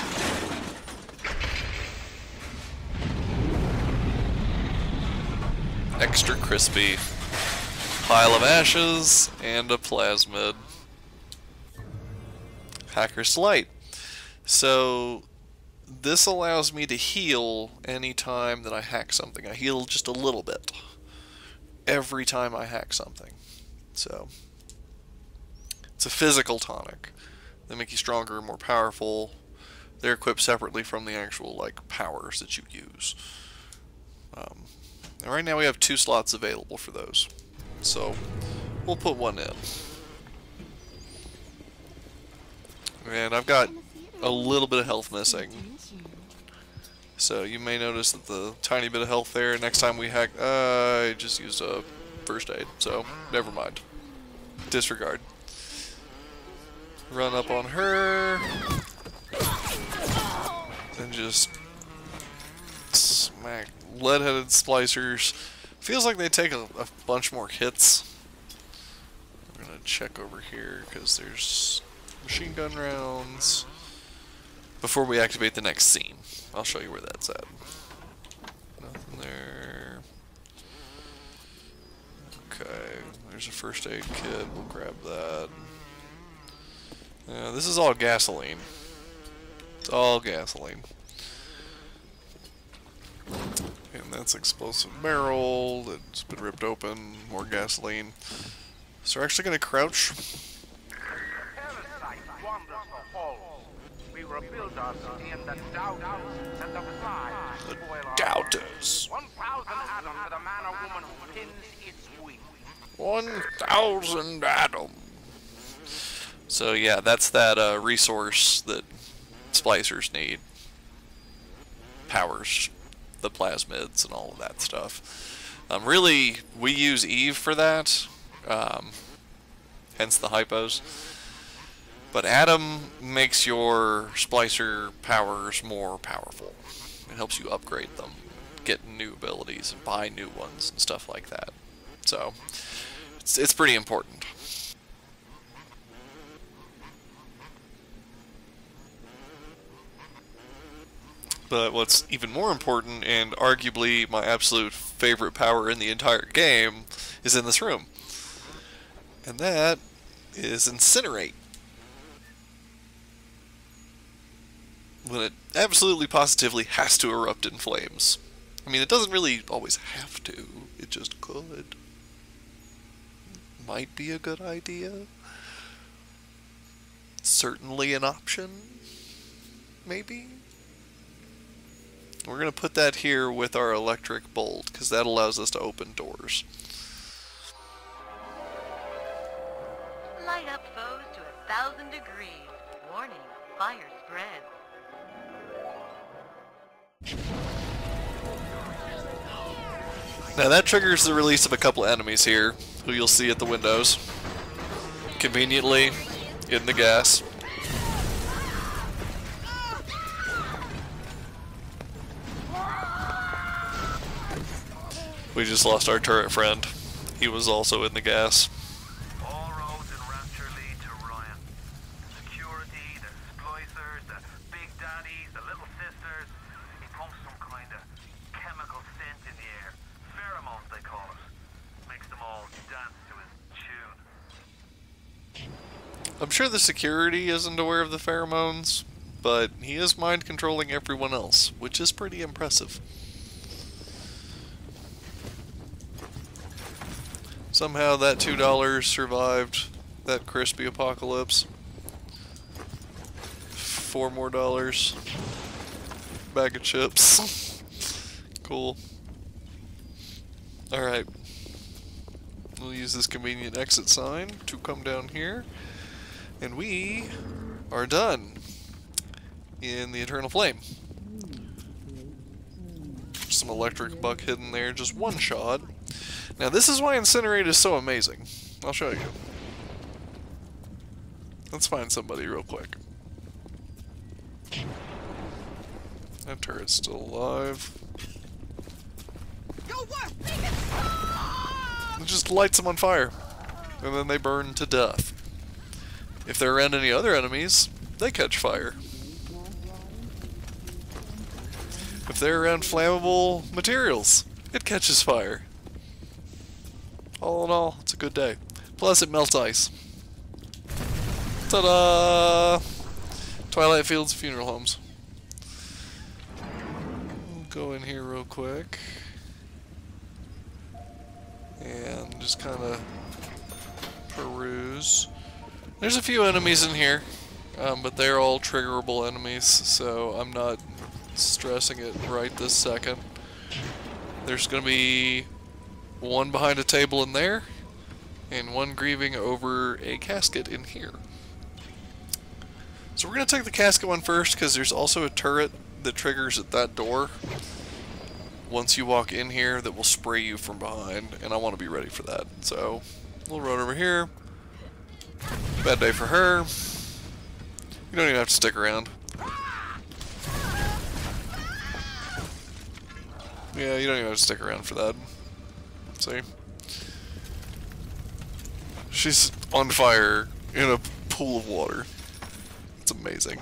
extra crispy. Pile of ashes and a plasmid. Hacker's Light. So this allows me to heal anytime that I hack something. I heal just a little bit every time I hack something. So it's a physical tonic. They make you stronger and more powerful. They're equipped separately from the actual like powers that you use. And right now we have 2 slots available for those. So we'll put one in. And I've got a little bit of health missing. So you may notice that the tiny bit of health there. Next time we hack, I just used a first aid, so never mind. Disregard. Run up on her. and just smack lead-headed splicers. Feels like they take a bunch more hits. I'm gonna check over here because there's machine gun rounds before we activate the next scene. I'll show you where that's at. Nothing there. Okay, there's a first aid kit. We'll grab that. This is all gasoline. It's all gasoline. And that's explosive barrel that's been ripped open. More gasoline. So we're actually going to crouch. We rebuild our city in the doubters and the flies. The doubters. 1,000 atoms to the man or woman who pins its wings. 1,000 atoms. So yeah, that's that resource that splicers need. Powers the plasmids and all of that stuff. Really, we use Eve for that. Hence the hypos. But Adam makes your splicer powers more powerful. It helps you upgrade them, get new abilities, and buy new ones and stuff like that. So, it's pretty important. But what's even more important, and arguably my absolute favorite power in the entire game, is in this room. And that is Incinerate. When it absolutely positively has to erupt in flames. I mean, it doesn't really always have to, it just could. Might be a good idea. Certainly an option. Maybe. We're going to put that here with our electric bolt, because that allows us to open doors. Light up foes to 1,000 degrees. Warning, fire spread. Now that triggers the release of a couple enemies here, who you'll see at the windows. Conveniently, in the gas. We just lost our turret friend. He was also in the gas. All roads in Rapture lead to Ryan. The security, the splicers, the big daddies, the little sisters. He pumps some kind of chemical scent in the air. Pheromones, they call it. Makes them all dance to his tune. I'm sure the security isn't aware of the pheromones, but he is mind controlling everyone else, which is pretty impressive. Somehow that $2 survived that crispy apocalypse. $4 more. Bag of chips. Cool. Alright. We'll use this convenient exit sign to come down here. And we are done in the Eternal Flame. Some electric buck hidden there, just one shot. Now this is why Incinerate is so amazing. I'll show you. Let's find somebody real quick. That turret's still alive. It just lights them on fire. And then they burn to death. If they're around any other enemies, they catch fire. If they're around flammable materials, it catches fire. All in all, it's a good day. Plus, it melts ice. Ta-da! Twilight Fields Funeral Homes. We'll go in here real quick. And just kind of peruse. There's a few enemies in here, but they're all triggerable enemies, so I'm not stressing it right this second. There's going to be one behind a table in there, and one grieving over a casket in here. So we're going to take the casket one first, because there's also a turret that triggers at that door once you walk in here that will spray you from behind, and I want to be ready for that. So we'll run over here. Bad day for her. You don't even have to stick around. Yeah, you don't even have to stick around for that. See? She's on fire in a pool of water. It's amazing.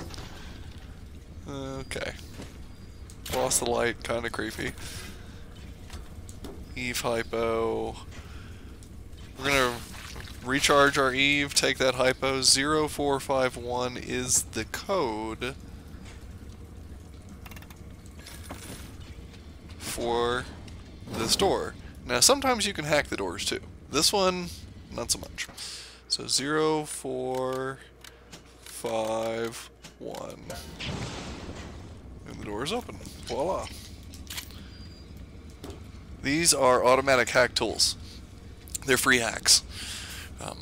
Okay. Lost the light, kinda creepy. Eve hypo. We're gonna recharge our Eve, take that hypo. 0451 is the code for this door. Now sometimes you can hack the doors too. This one, not so much. So 0451. And the door is open. Voila. These are automatic hack tools. They're free hacks.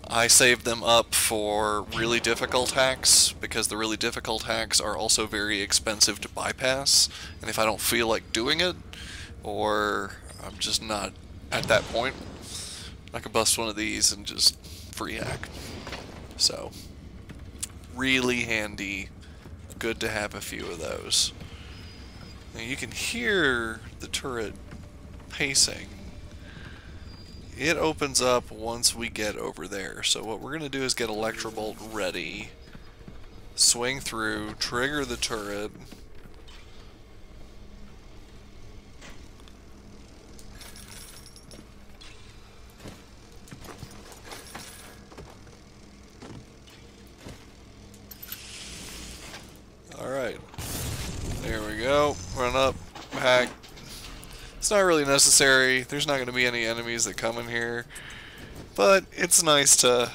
I saved them up for really difficult hacks because the really difficult hacks are also very expensive to bypass. And if I don't feel like doing it, or I'm just not at that point, I can bust one of these and just free hack. So, really handy. Good to have a few of those. Now you can hear the turret pacing. It opens up once we get over there. So what we're going to do is get Electrobolt ready, swing through, trigger the turret. Alright. There we go. Run up, hack. It's not really necessary. There's not going to be any enemies that come in here. But it's nice to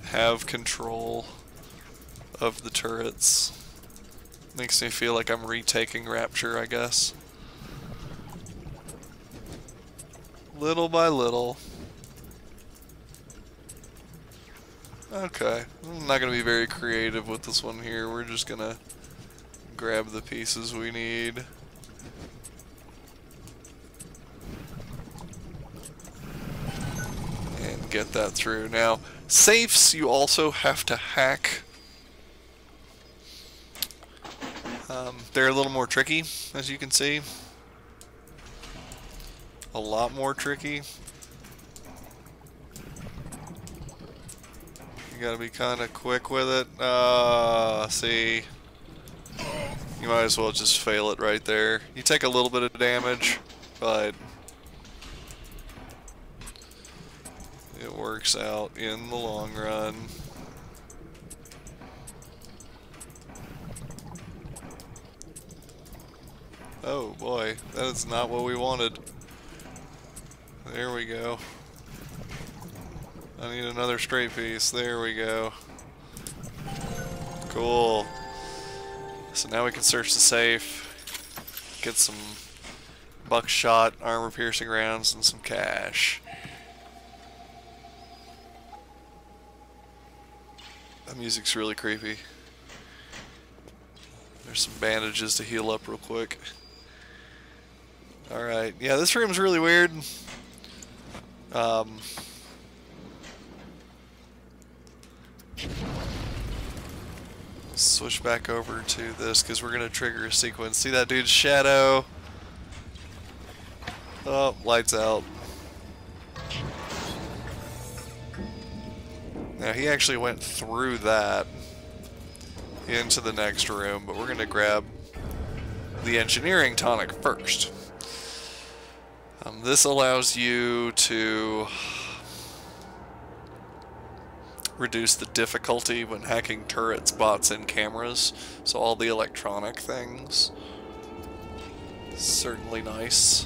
have control of the turrets. Makes me feel like I'm retaking Rapture, I guess. Little by little. Okay. I'm not going to be very creative with this one here. We're just going to grab the pieces we need. And get that through. Now, safes you also have to hack. They're a little more tricky, as you can see. A lot more tricky. You gotta be kind of quick with it. See. You might as well just fail it right there. You take a little bit of damage, but it works out in the long run. Oh boy, that is not what we wanted. There we go. I need another straight piece. There we go. Cool. So now we can search the safe, get some buckshot, armor-piercing rounds, and some cash. The music's really creepy. There's some bandages to heal up real quick. Alright, yeah, this room's really weird. Switch back over to this because we're going to trigger a sequence. See that dude's shadow? Oh, lights out. Now he actually went through that into the next room, but we're going to grab the engineering tonic first. This allows you to reduce the difficulty when hacking turrets, bots, and cameras. So all the electronic things. Certainly nice.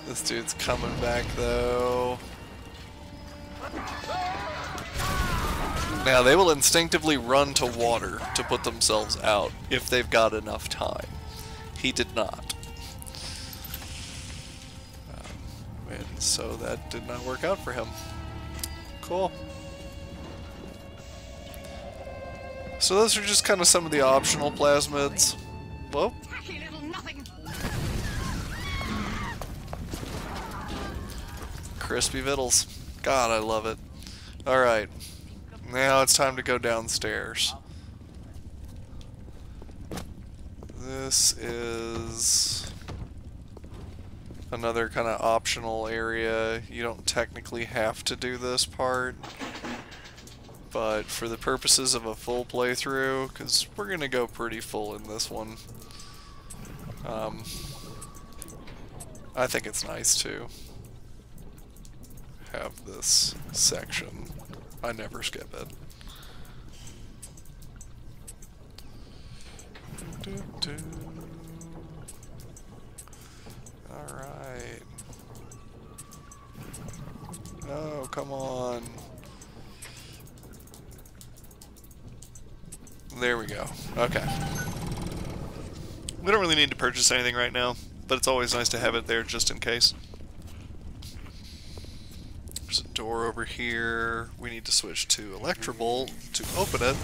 This dude's coming back though. Now they will instinctively run to water to put themselves out if they've got enough time. He did not. And so that did not work out for him. Cool. So those are just kind of some of the optional plasmids. Whoa. Crispy vittles. God, I love it. Alright. Now it's time to go downstairs. This is another kind of optional area. You don't technically have to do this part, but for the purposes of a full playthrough, because we're going to go pretty full in this one, I think it's nice to have this section. I never skip it. Alright. Oh, come on. There we go. Okay. We don't really need to purchase anything right now, but it's always nice to have it there just in case. There's a door over here. We need to switch to Electrobolt to open it.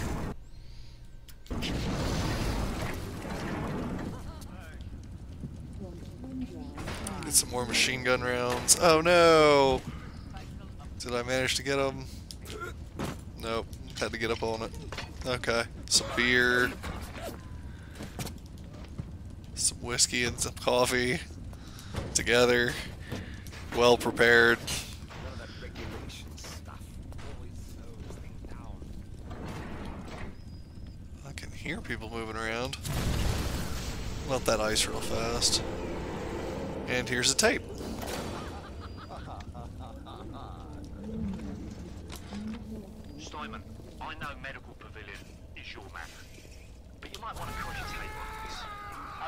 Get some more machine gun rounds. Oh no! Did I manage to get them? Nope. Had to get up on it. Okay. Some beer. Some whiskey and some coffee. Together. Well prepared. I can hear people moving around. Melt that ice real fast. And here's a tape. Steinman, I know Medical Pavilion is your man, but you might want to cogitate on this.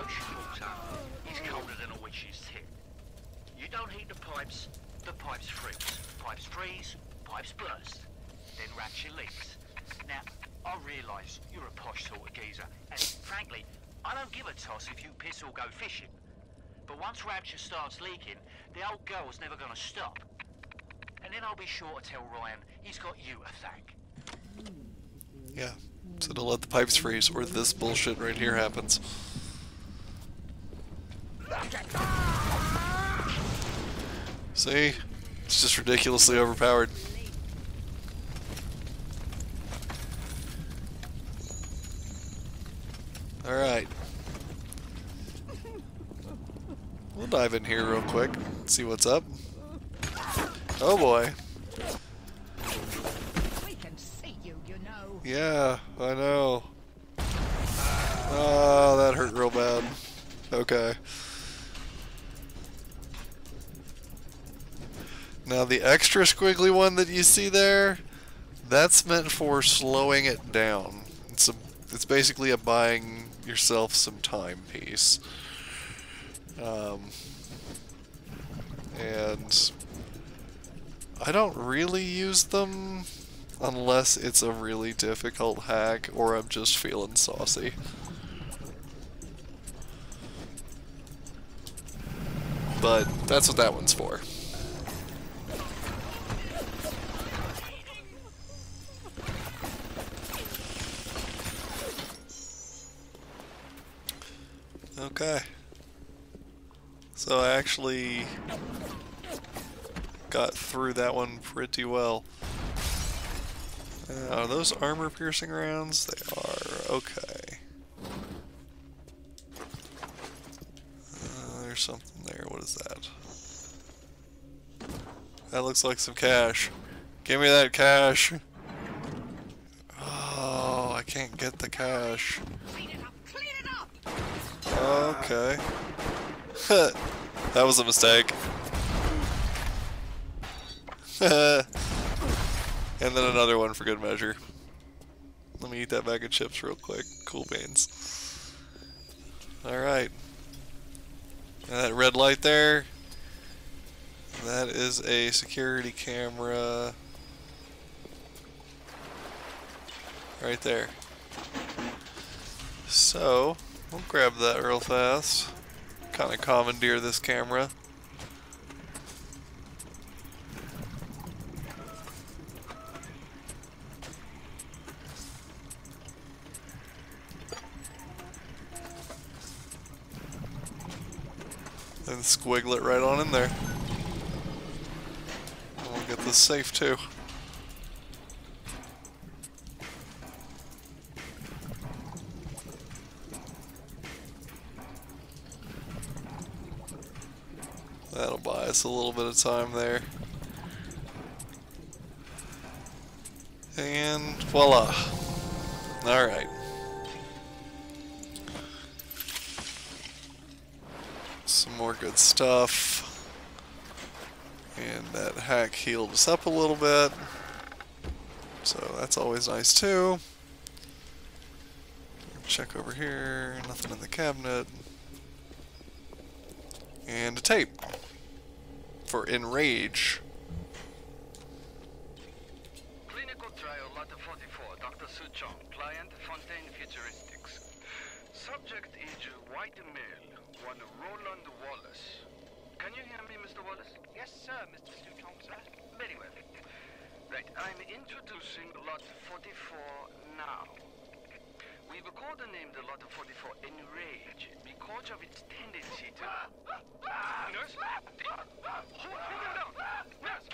Ocean water is colder than a witch's tit. You don't heat the pipes freeze. Pipes freeze, pipes burst. Then Rapture leaks. Now, I realise you're a posh sort of geezer, and frankly, I don't give a toss if you piss or go fishing. But once Rapture starts leaking, the old girl's never gonna stop. And then I'll be sure to tell Ryan he's got you to thank. Yeah, so to let the pipes freeze, or this bullshit right here happens. See? It's just ridiculously overpowered. Alright. We'll dive in here real quick, see what's up. Oh boy. We can see you, you know. Yeah, I know. Oh, that hurt real bad. Okay. Now the extra squiggly one that you see there, that's meant for slowing it down. It's basically a buying yourself some time piece. And I don't really use them unless it's a really difficult hack or I'm just feeling saucy. But that's what that one's for. Okay. So I actually got through that one pretty well. Are those armor-piercing rounds? They are. Okay. There's something there. What is that? That looks like some cash. Give me that cash. Oh, I can't get the cash. Okay. That was a mistake. And then another one for good measure. Let me eat that bag of chips real quick. Cool beans. Alright. That red light there, that is a security camera. Right there. So, we'll grab that real fast. Kind of commandeer this camera. And squiggle it right on in there. And we'll get this safe too. That'll buy us a little bit of time there. And voila. Alright. Some more good stuff. And that hack healed us up a little bit. So that's always nice too. Check over here. Nothing in the cabinet. And a tape. For Enrage. Clinical trial lot 44, Dr. Suchong, client Fontaine Futuristics. Subject age white male, one Roland Wallace. Can you hear me, Mr. Wallace? Yes, sir, Mr. Suchong, sir. Very well. Right, I'm introducing lot 44 now. We've codenamed the lot 44 Enrage because of its tendency to... Nurse? Hold him down! Nurse!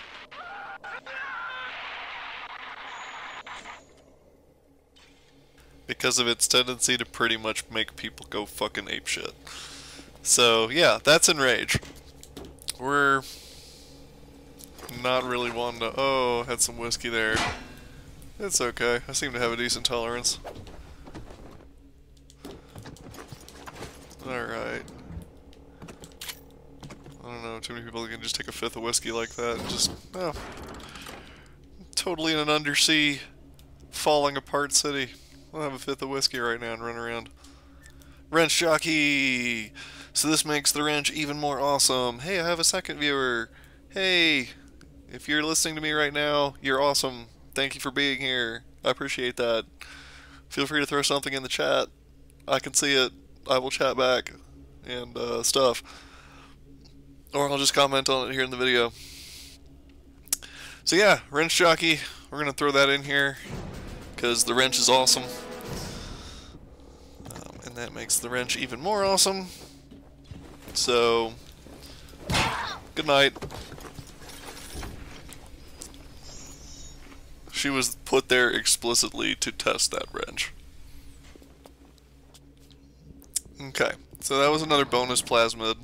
Because of its tendency to pretty much make people go fucking apeshit. So, yeah, that's Enrage. We're not really wanting to... Oh, had some whiskey there. It's okay. I seem to have a decent tolerance. Alright. I don't know, too many people can just take a fifth of whiskey like that and just... Oh. Totally in an undersea, falling apart city. I'll have a fifth of whiskey right now and run around. Wrench jockey! So this makes the wrench even more awesome. Hey, I have a second viewer. Hey, if you're listening to me right now, you're awesome. Thank you for being here. I appreciate that. Feel free to throw something in the chat. I can see it. I will chat back and stuff. Or I'll just comment on it here in the video. So yeah, wrench jockey. We're going to throw that in here because the wrench is awesome. And that makes the wrench even more awesome. So, good night. She was put there explicitly to test that wrench. Okay, so that was another bonus plasmid.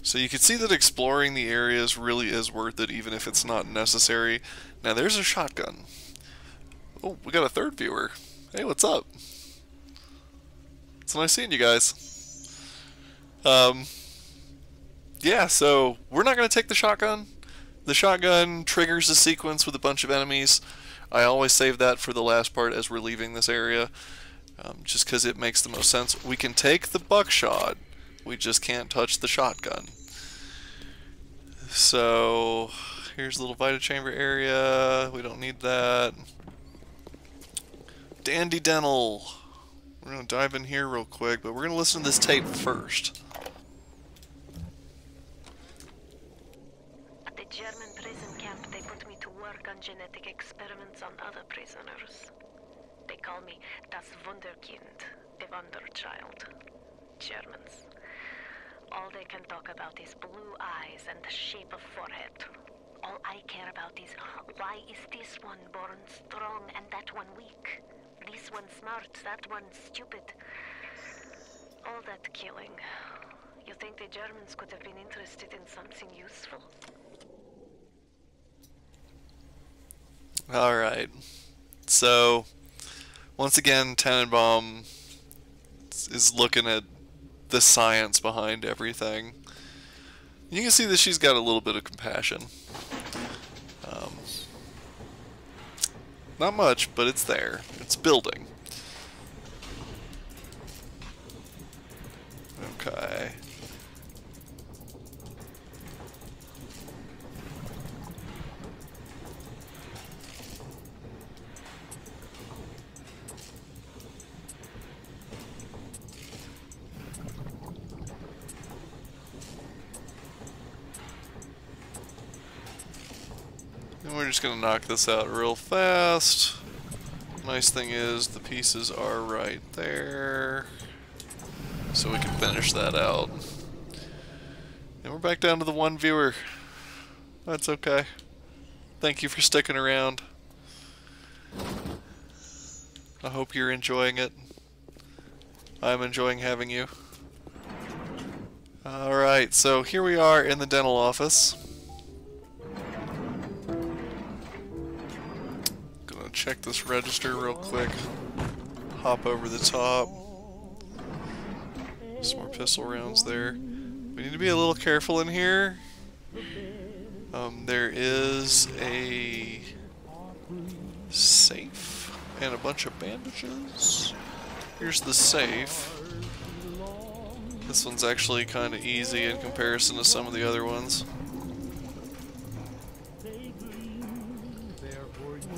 So you can see that exploring the areas really is worth it, even if it's not necessary. Now there's a shotgun. Oh, we got a third viewer. Hey, what's up? It's nice seeing you guys. Yeah, so we're not going to take the shotgun. The shotgun triggers a sequence with a bunch of enemies. I always save that for the last part as we're leaving this area, just because it makes the most sense. We can take the buckshot, we just can't touch the shotgun. So here's a little Vita Chamber area. We don't need that. Dandy Dental. We're going to dive in here real quick, but we're going to listen to this tape first. At the German prison camp, they put me to work on genetic experiments on other prisoners. They call me das Wunderkind, a wonder child. Germans. All they can talk about is blue eyes and the shape of forehead. All I care about is why is this one born strong and that one weak? This one smart, that one stupid. All that killing. You think the Germans could have been interested in something useful? Alright. So, once again, Tannenbaum is looking at the science behind everything. You can see that she's got a little bit of compassion. Not much, but it's there. It's building. Okay. And we're just gonna knock this out real fast. Nice thing is the pieces are right there, so we can finish that out. And we're back down to the one viewer. That's okay. Thank you for sticking around. I hope you're enjoying it. I'm enjoying having you. Alright, so here we are in the dental office. Gonna check this register real quick. Hop over the top. Some more pistol rounds there. We need to be a little careful in here. There is a safe and a bunch of bandages. Here's the safe. This one's actually kind of easy in comparison to some of the other ones. We'll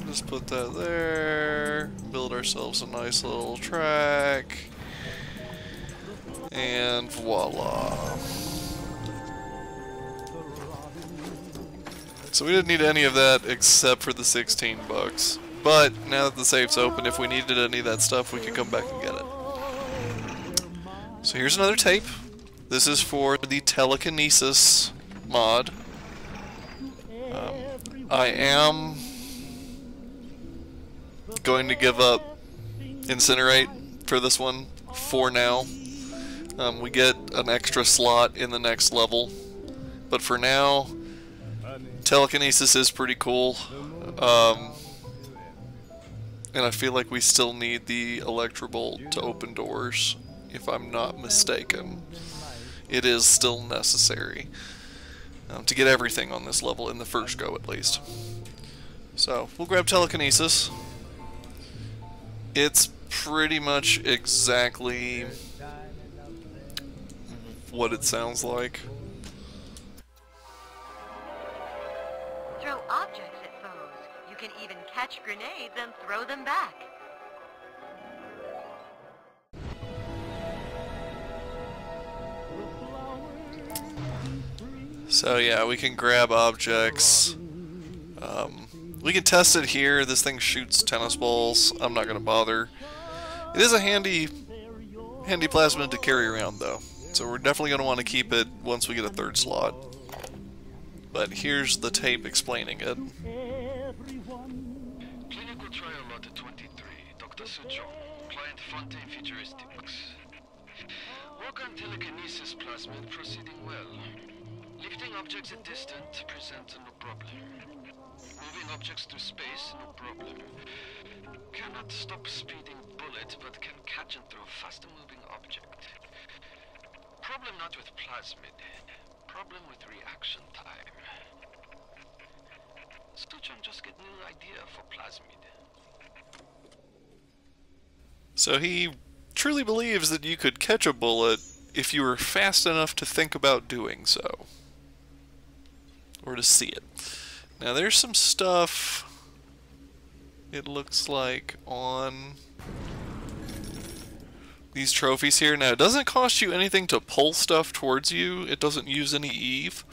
just put that there. Build ourselves a nice little track. And voila. So we didn't need any of that except for the 16 bucks. But now that the safe's open, if we needed any of that stuff, we can come back and get it. So here's another tape. This is for the telekinesis mod. I am going to give up Incinerate for this one for now. We get an extra slot in the next level. But for now, telekinesis is pretty cool, and I feel like we still need the Electrobolt to open doors, if I'm not mistaken. It is still necessary to get everything on this level in the first go at least. So, we'll grab telekinesis. It's pretty much exactly what it sounds like. Throw objects at foes. You can even catch grenades and throw them back. So yeah, we can grab objects. We can test it here. This thing shoots tennis balls. I'm not going to bother. It is a handy plasmid to carry around though. So we're definitely going to want to keep it once we get a third slot. But here's the tape explaining it. Clinical trial lot 23, Dr. Sujo, client Fontaine Futuristics. Work on telekinesis plasmid proceeding well. Lifting objects at distance presents no problem. Moving objects through space, no problem. Cannot stop speeding bullet, but can catch and throw faster moving object. Problem not with plasmid. Problem with reaction time. Stuchon just get new idea for plasmid. So he truly believes that you could catch a bullet if you were fast enough to think about doing so. Or to see it. Now there's some stuff, it looks like, on these trophies here. Now it doesn't cost you anything to pull stuff towards you. It doesn't use any Eve.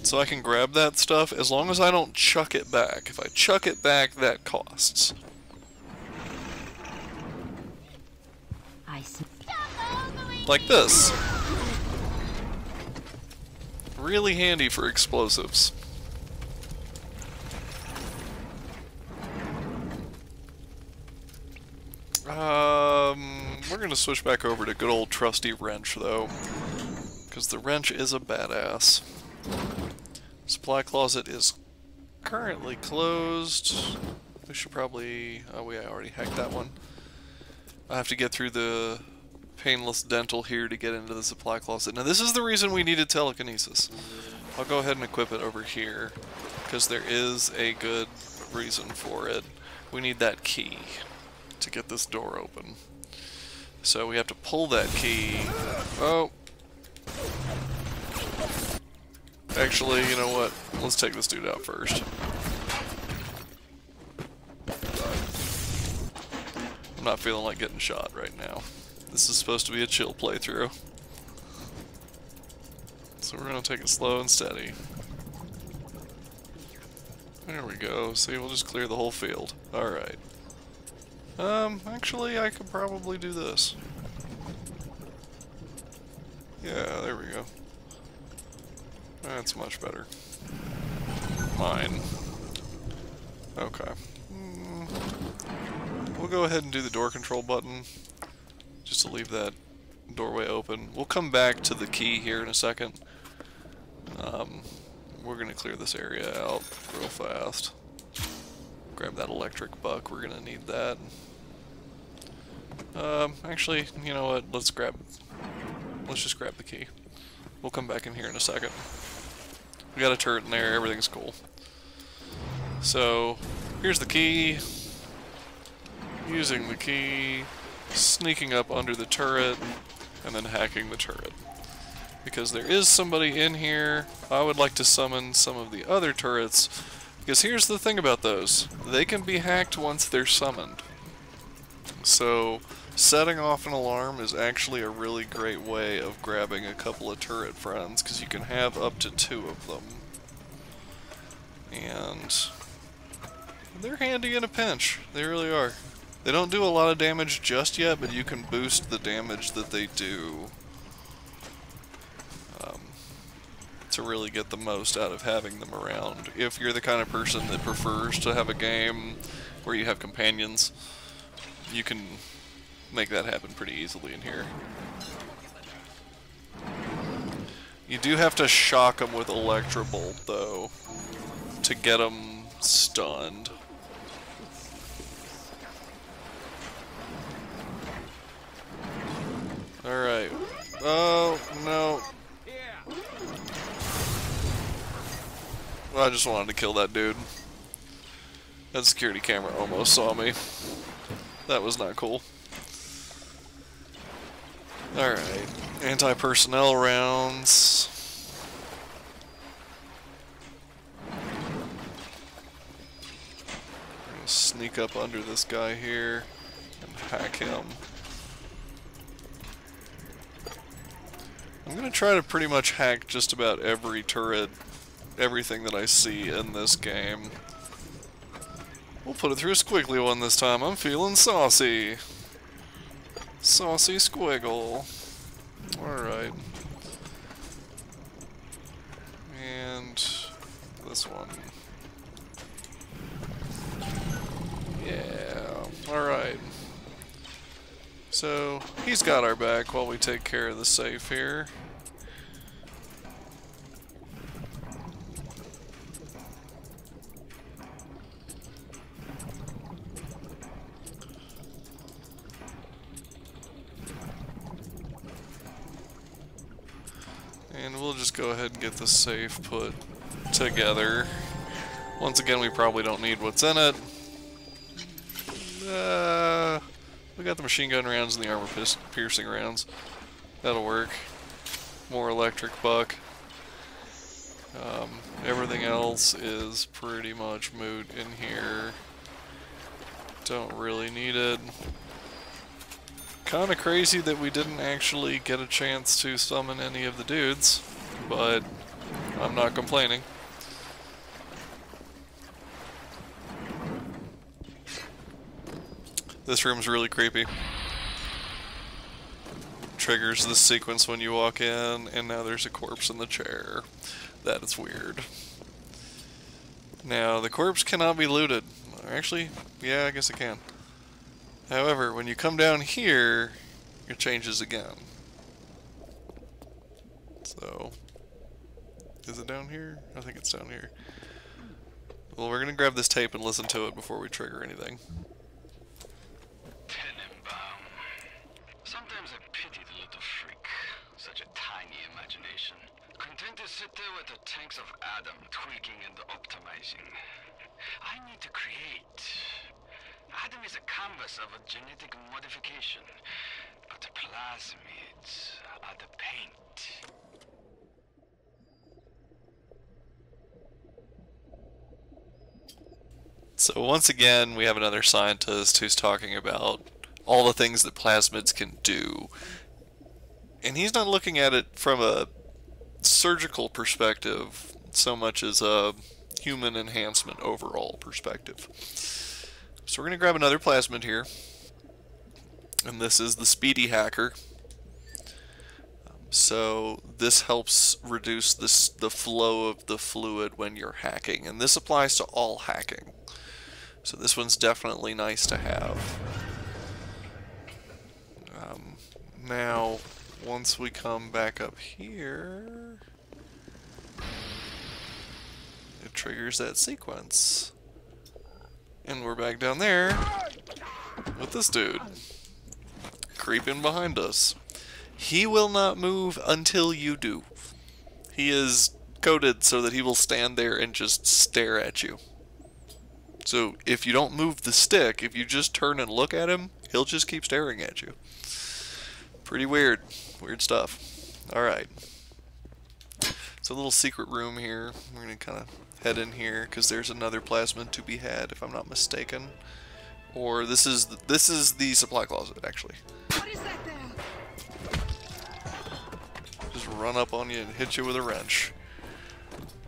So I can grab that stuff as long as I don't chuck it back. If I chuck it back, that costs. Like this. Really handy for explosives. We're gonna switch back over to good old trusty wrench though, because the wrench is a badass. Supply closet is currently closed. We should probably, oh, we already hacked that one. I have to get through the painless dental here to get into the supply closet. Now this is the reason we needed telekinesis. I'll go ahead and equip it over here, because there is a good reason for it. We need that key to get this door open. So we have to pull that key. Oh. Actually, you know what? Let's take this dude out first. I'm not feeling like getting shot right now. This is supposed to be a chill playthrough. So we're gonna take it slow and steady. There we go. See, we'll just clear the whole field. Alright. Actually, I could probably do this. Yeah, there we go. That's much better. Mine. Okay. We'll go ahead and do the door control button, just to leave that doorway open. We'll come back to the key here in a second. We're going to clear this area out real fast. Grab that electric buck, we're going to need that. Actually, you know what, let's just grab the key. We'll come back in here in a second. We got a turret in there, everything's cool. So, here's the key. Using the key, sneaking up under the turret, and then hacking the turret. Because there is somebody in here, I would like to summon some of the other turrets, because here's the thing about those. They can be hacked once they're summoned. So, setting off an alarm is actually a really great way of grabbing a couple of turret friends, because you can have up to 2 of them. And they're handy in a pinch. They really are. They don't do a lot of damage just yet, but you can boost the damage that they do to really get the most out of having them around. If you're the kind of person that prefers to have a game where you have companions, you can make that happen pretty easily in here. You do have to shock them with Electrobolt, though, to get them stunned. Alright. Oh, no. I just wanted to kill that dude. That security camera almost saw me. That was not cool. Alright. Anti-personnel rounds. Sneak up under this guy here and hack him. I'm gonna try to pretty much hack just about every turret, everything that I see in this game. We'll put it through a squiggly one this time. I'm feeling saucy. Saucy squiggle. Alright. And this one. Yeah. Alright. So, he's got our back while we take care of the safe here. And we'll just go ahead and get the safe put together. Once again, we probably don't need what's in it. We got the machine gun rounds and the armor piercing rounds. That'll work. More electric buck. Everything else is pretty much moot in here. Don't really need it. Kinda crazy that we didn't actually get a chance to summon any of the dudes, but I'm not complaining. This room's really creepy. Triggers this sequence when you walk in, and now there's a corpse in the chair. That is weird. Now, the corpse cannot be looted. Actually, yeah, I guess it can. However, when you come down here, it changes again. So, is it down here? I think it's down here. Well, we're gonna grab this tape and listen to it before we trigger anything. Sometimes I pity the little freak. Such a tiny imagination. Content to sit there with the tanks of Adam tweaking and optimizing. I need to create. Adam is a canvas of a genetic modification, but the plasmids are the paint. So once again, we have another scientist who's talking about all the things that plasmids can do. And he's not looking at it from a surgical perspective so much as a human enhancement overall perspective. So we're going to grab another plasmid here. And this is the Speedy Hacker. So this helps reduce the flow of the fluid when you're hacking. And this applies to all hacking. So this one's definitely nice to have. Now, once we come back up here, it triggers that sequence. And we're back down there with this dude creeping behind us. He will not move until you do. He is coded so that he will stand there and just stare at you. So if you don't move the stick, if you just turn and look at him, he'll just keep staring at you. Pretty weird. Weird stuff. Alright. It's a little secret room here. We're going to kind of head in here because there's another plasmid to be had, if I'm not mistaken. Or this is the supply closet, actually. What is that there? Just run up on you and hit you with a wrench.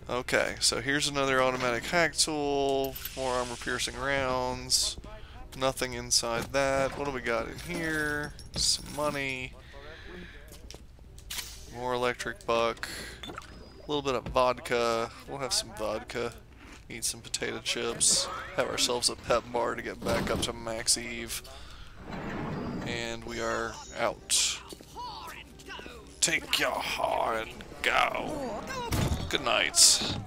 Okay, so here's another automatic hack tool, more armor-piercing rounds, nothing inside that. What do we got in here? Some money, more electric buck, a little bit of vodka. We'll have some vodka, eat some potato chips, have ourselves a pep bar to get back up to max Eve, and we are out. Take your whore and go. Good night.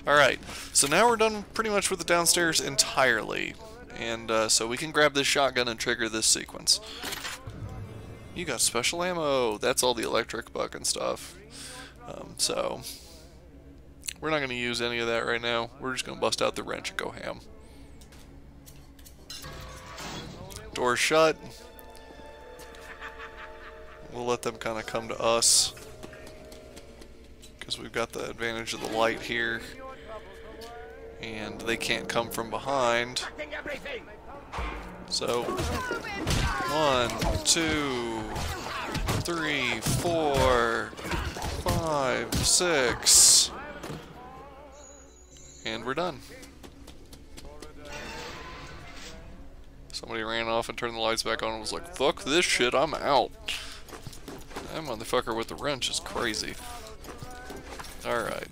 Alright, so now we're done pretty much with the downstairs entirely. And so we can grab this shotgun and trigger this sequence. You got special ammo. That's all the electric buck and stuff. So we're not going to use any of that right now. We're just going to bust out the wrench and go ham. Door shut. We'll let them kind of come to us, because we've got the advantage of the light here, and they can't come from behind. So 1, 2, 3, 4, 5, 6, and we're done. Somebody ran off and turned the lights back on and was like, fuck this shit, I'm out. That motherfucker with the wrench is crazy. Alright.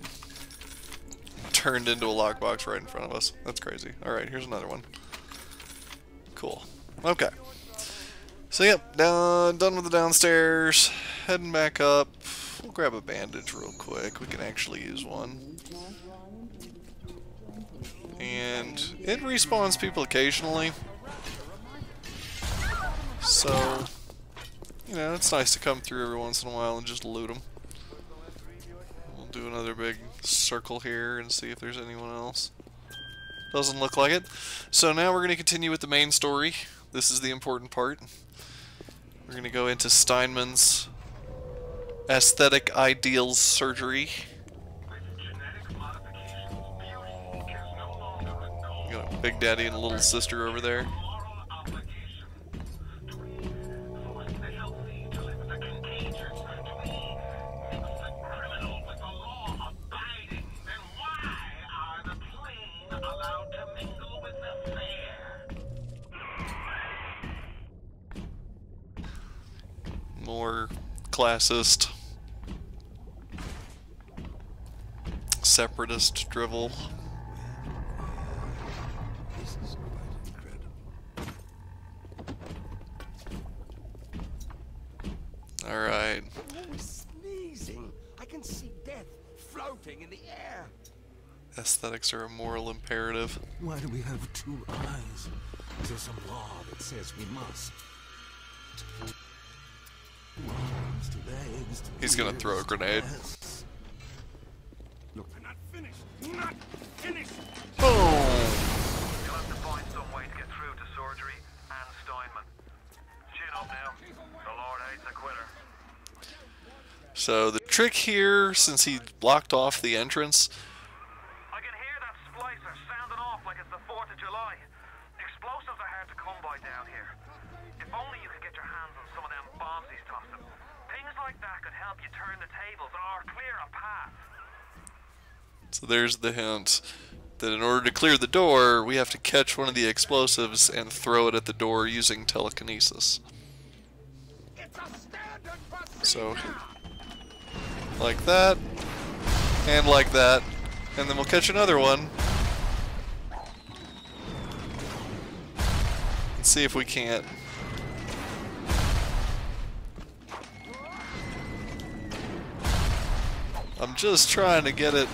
Turned into a lockbox right in front of us. That's crazy. Alright, here's another one. Cool. Okay. So yep, done with the downstairs. Heading back up. We'll grab a bandage real quick. We can actually use one. And it respawns people occasionally. So, you know, it's nice to come through every once in a while and just loot them. We'll do another big circle here and see if there's anyone else. Doesn't look like it. So now we're going to continue with the main story. This is the important part. We're going to go into Steinman's aesthetic ideals surgery. You got a big daddy and a little sister over there. More classist, separatist drivel. This is quite incredible. Alright. Oh, sneezing. I can see death floating in the air. Aesthetics are a moral imperative. Why do we have two eyes? Is there some law that says we must? He's gonna throw a grenade. Look, I'm not finished. Not finished. Boom! You'll have to find some way to get through to surgery and Steinman. Chin up now. The Lord hates a quitter. So the trick here, since he blocked off the entrance, I can hear that splicer sounding off like it's the 4th of July. Explosives are hard to come by down here. If only you could get your hands on some of them bombs he's tossing. Things like that could help you turn the tables or clear a path. so there's the hint that in order to clear the door, we have to catch one of the explosives and throw it at the door using telekinesis. So, like that, and like that, and then we'll catch another one. And see if we can't I'm just trying to get it.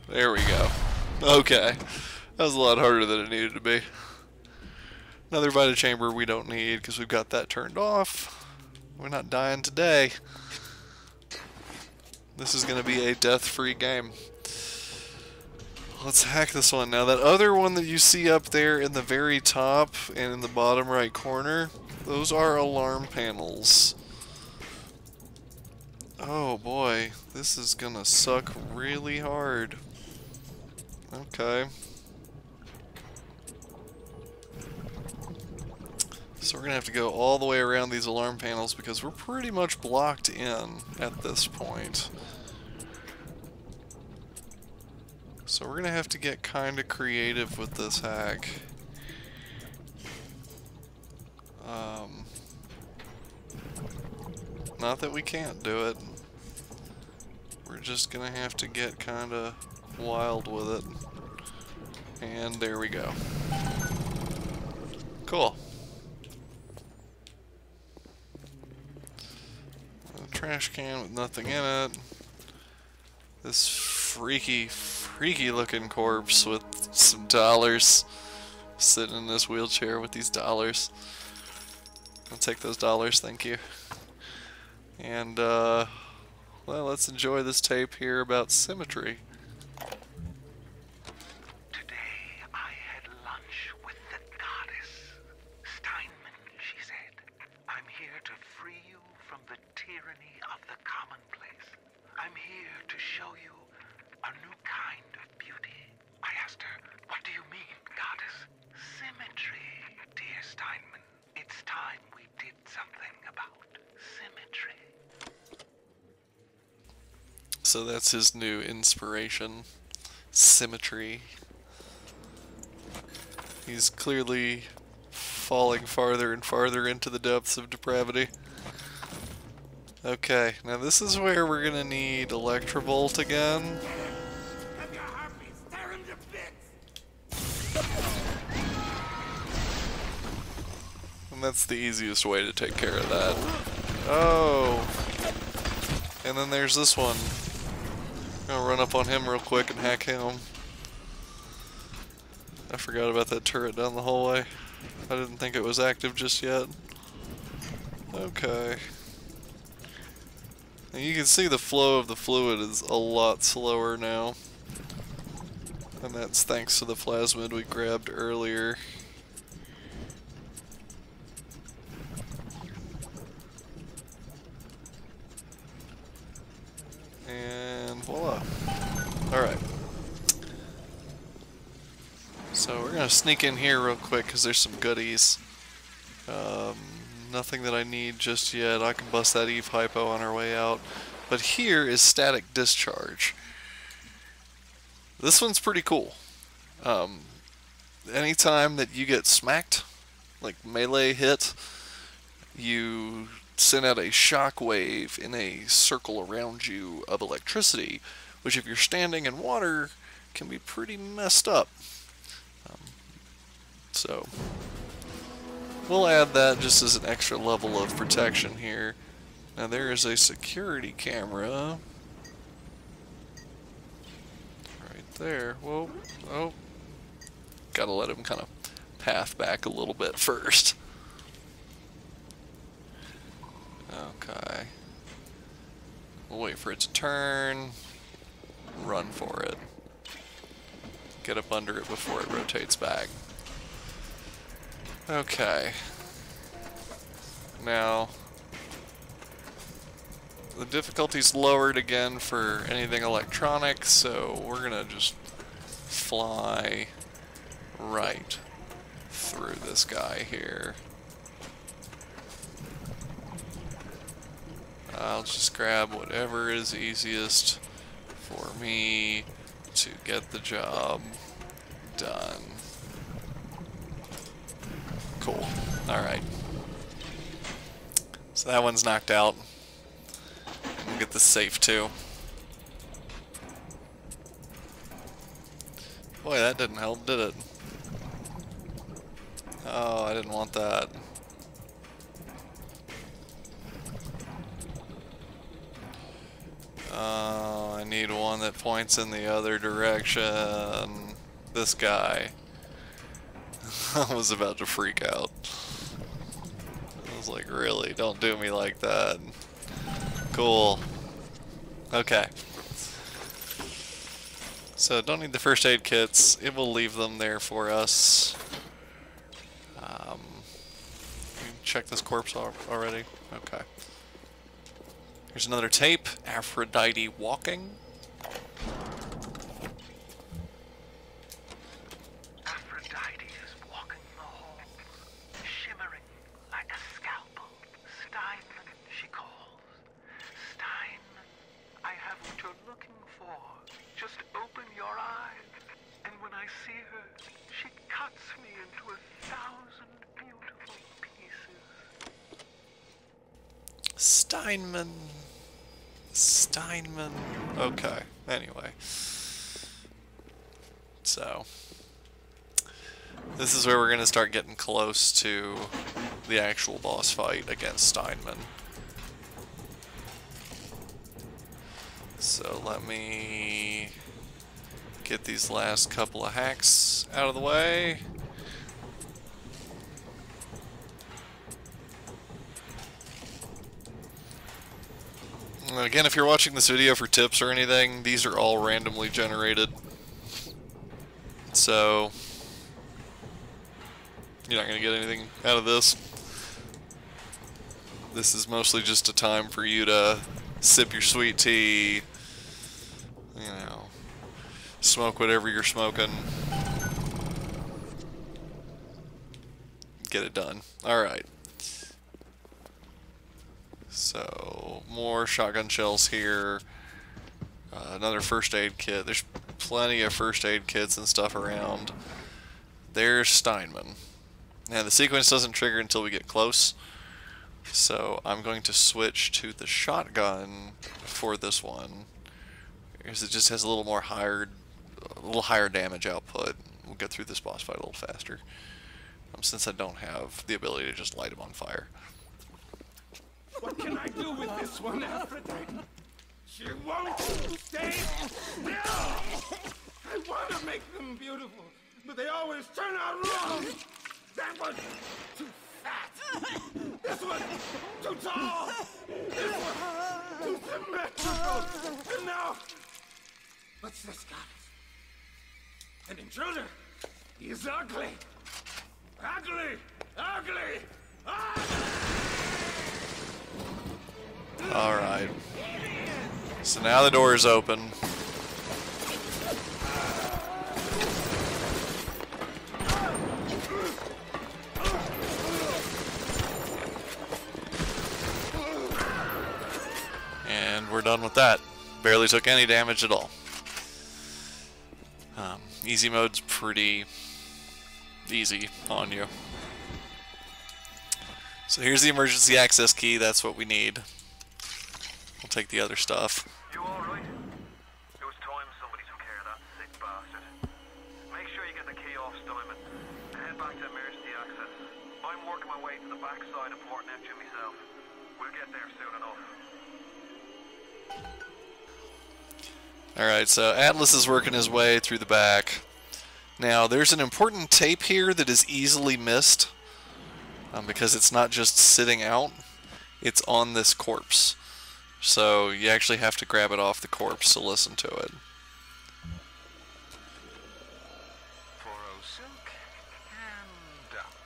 There we go. Okay. That was a lot harder than it needed to be. Another Vita Chamber we don't need because we've got that turned off. We're not dying today. This is going to be a death-free game. Let's hack this one. Now that other one that you see up there in the very top and in the bottom right corner, those are alarm panels. Oh boy, this is gonna suck really hard. Okay. So we're gonna have to go all the way around these alarm panels because we're pretty much blocked in at this point. So we're gonna have to get kinda creative with this hack. Not that we can't do it. We're just gonna have to get kinda wild with it. And there we go. Cool. A trash can with nothing in it. This freaky looking corpse with some dollars. Sitting in this wheelchair with these dollars. I'll take those dollars, thank you. And, well, let's enjoy this tape here about symmetry. Today I had lunch with the goddess. Steinman, she said. I'm here to free you from the tyranny of the commonplace. I'm here to show you a new kind of beauty. I asked her, what do you mean, goddess? Symmetry, dear Steinman. It's time we did something about symmetry. So that's his new inspiration. Symmetry. He's clearly falling farther and farther into the depths of depravity. Okay, now this is where we're gonna need Electrovolt again. And that's the easiest way to take care of that. Oh! And then there's this one. I'm gonna run up on him real quick and hack him. I forgot about that turret down the hallway. I didn't think it was active just yet. Okay. And you can see the flow of the fluid is a lot slower now. And that's thanks to the plasmid we grabbed earlier. And voila. Alright. So we're gonna sneak in here real quick because there's some goodies. Nothing that I need just yet. I can bust that Eve hypo on our way out. But here is static discharge. This one's pretty cool. Anytime that you get smacked, like melee hit, you send out a shockwave in a circle around you of electricity, which if you're standing in water can be pretty messed up. So we'll add that just as an extra level of protection here. Now there is a security camera right there. Whoa, oh, gotta let him kind of path back a little bit first. Okay. We'll wait for it to turn. Run for it. Get up under it before it rotates back. Okay. Now, the difficulty's lowered again for anything electronic, so we're gonna just fly right through this guy here. I'll just grab whatever is easiest for me to get the job done. Cool. Alright. So that one's knocked out. We'll get the safe too. Boy, that didn't help, did it? Oh, I didn't want that. Oh, I need one that points in the other direction. This guy. I was about to freak out. I was like, really? Don't do me like that. Cool. Okay. So, don't need the first aid kits. It will leave them there for us. Check this corpse already? Okay. Here's another tape. Aphrodite walking. Aphrodite is walking the halls, shimmering like a scalpel. Steinman, she calls. Steinman, I have what you're looking for. Just open your eyes, and when I see her, she cuts me into 1,000 beautiful pieces. Steinman. Okay, anyway. So, this is where we're going to start getting close to the actual boss fight against Steinman. So let me get these last couple of hacks out of the way. Again, if you're watching this video for tips or anything, these are all randomly generated. So, you're not going to get anything out of this. This is mostly just a time for you to sip your sweet tea, you know, smoke whatever you're smoking. Get it done. Alright. So, more shotgun shells here. Another first aid kit. There's plenty of first aid kits and stuff around. There's Steinman. Now, the sequence doesn't trigger until we get close. So, I'm going to switch to the shotgun for this one. Because it just has a little higher damage output. We'll get through this boss fight a little faster. Since I don't have the ability to just light him on fire. What can I do with this one, Aphrodite? She won't stay still! I want to make them beautiful, but they always turn out wrong! That one's too fat! This one's too tall! This one's too symmetrical! And now, what's this guy? An intruder! He's ugly! Ugly! Ugly! Alright. So now the door is open. And we're done with that. Barely took any damage at all. Easy mode's pretty easy on you. So here's the emergency access key. That's what we need. We'll take the other stuff. You alright? It was time somebody took care of that sick bastard. Make sure you get the key off Steinman. Head back to emergency access. I'm working my way to the backside of Port Neptune myself. We'll get there soon enough. Alright, so Atlas is working his way through the back. Now, there's an important tape here that is easily missed. Because it's not just sitting out, it's on this corpse. So you actually have to grab it off the corpse to listen to it. Poro silk and up.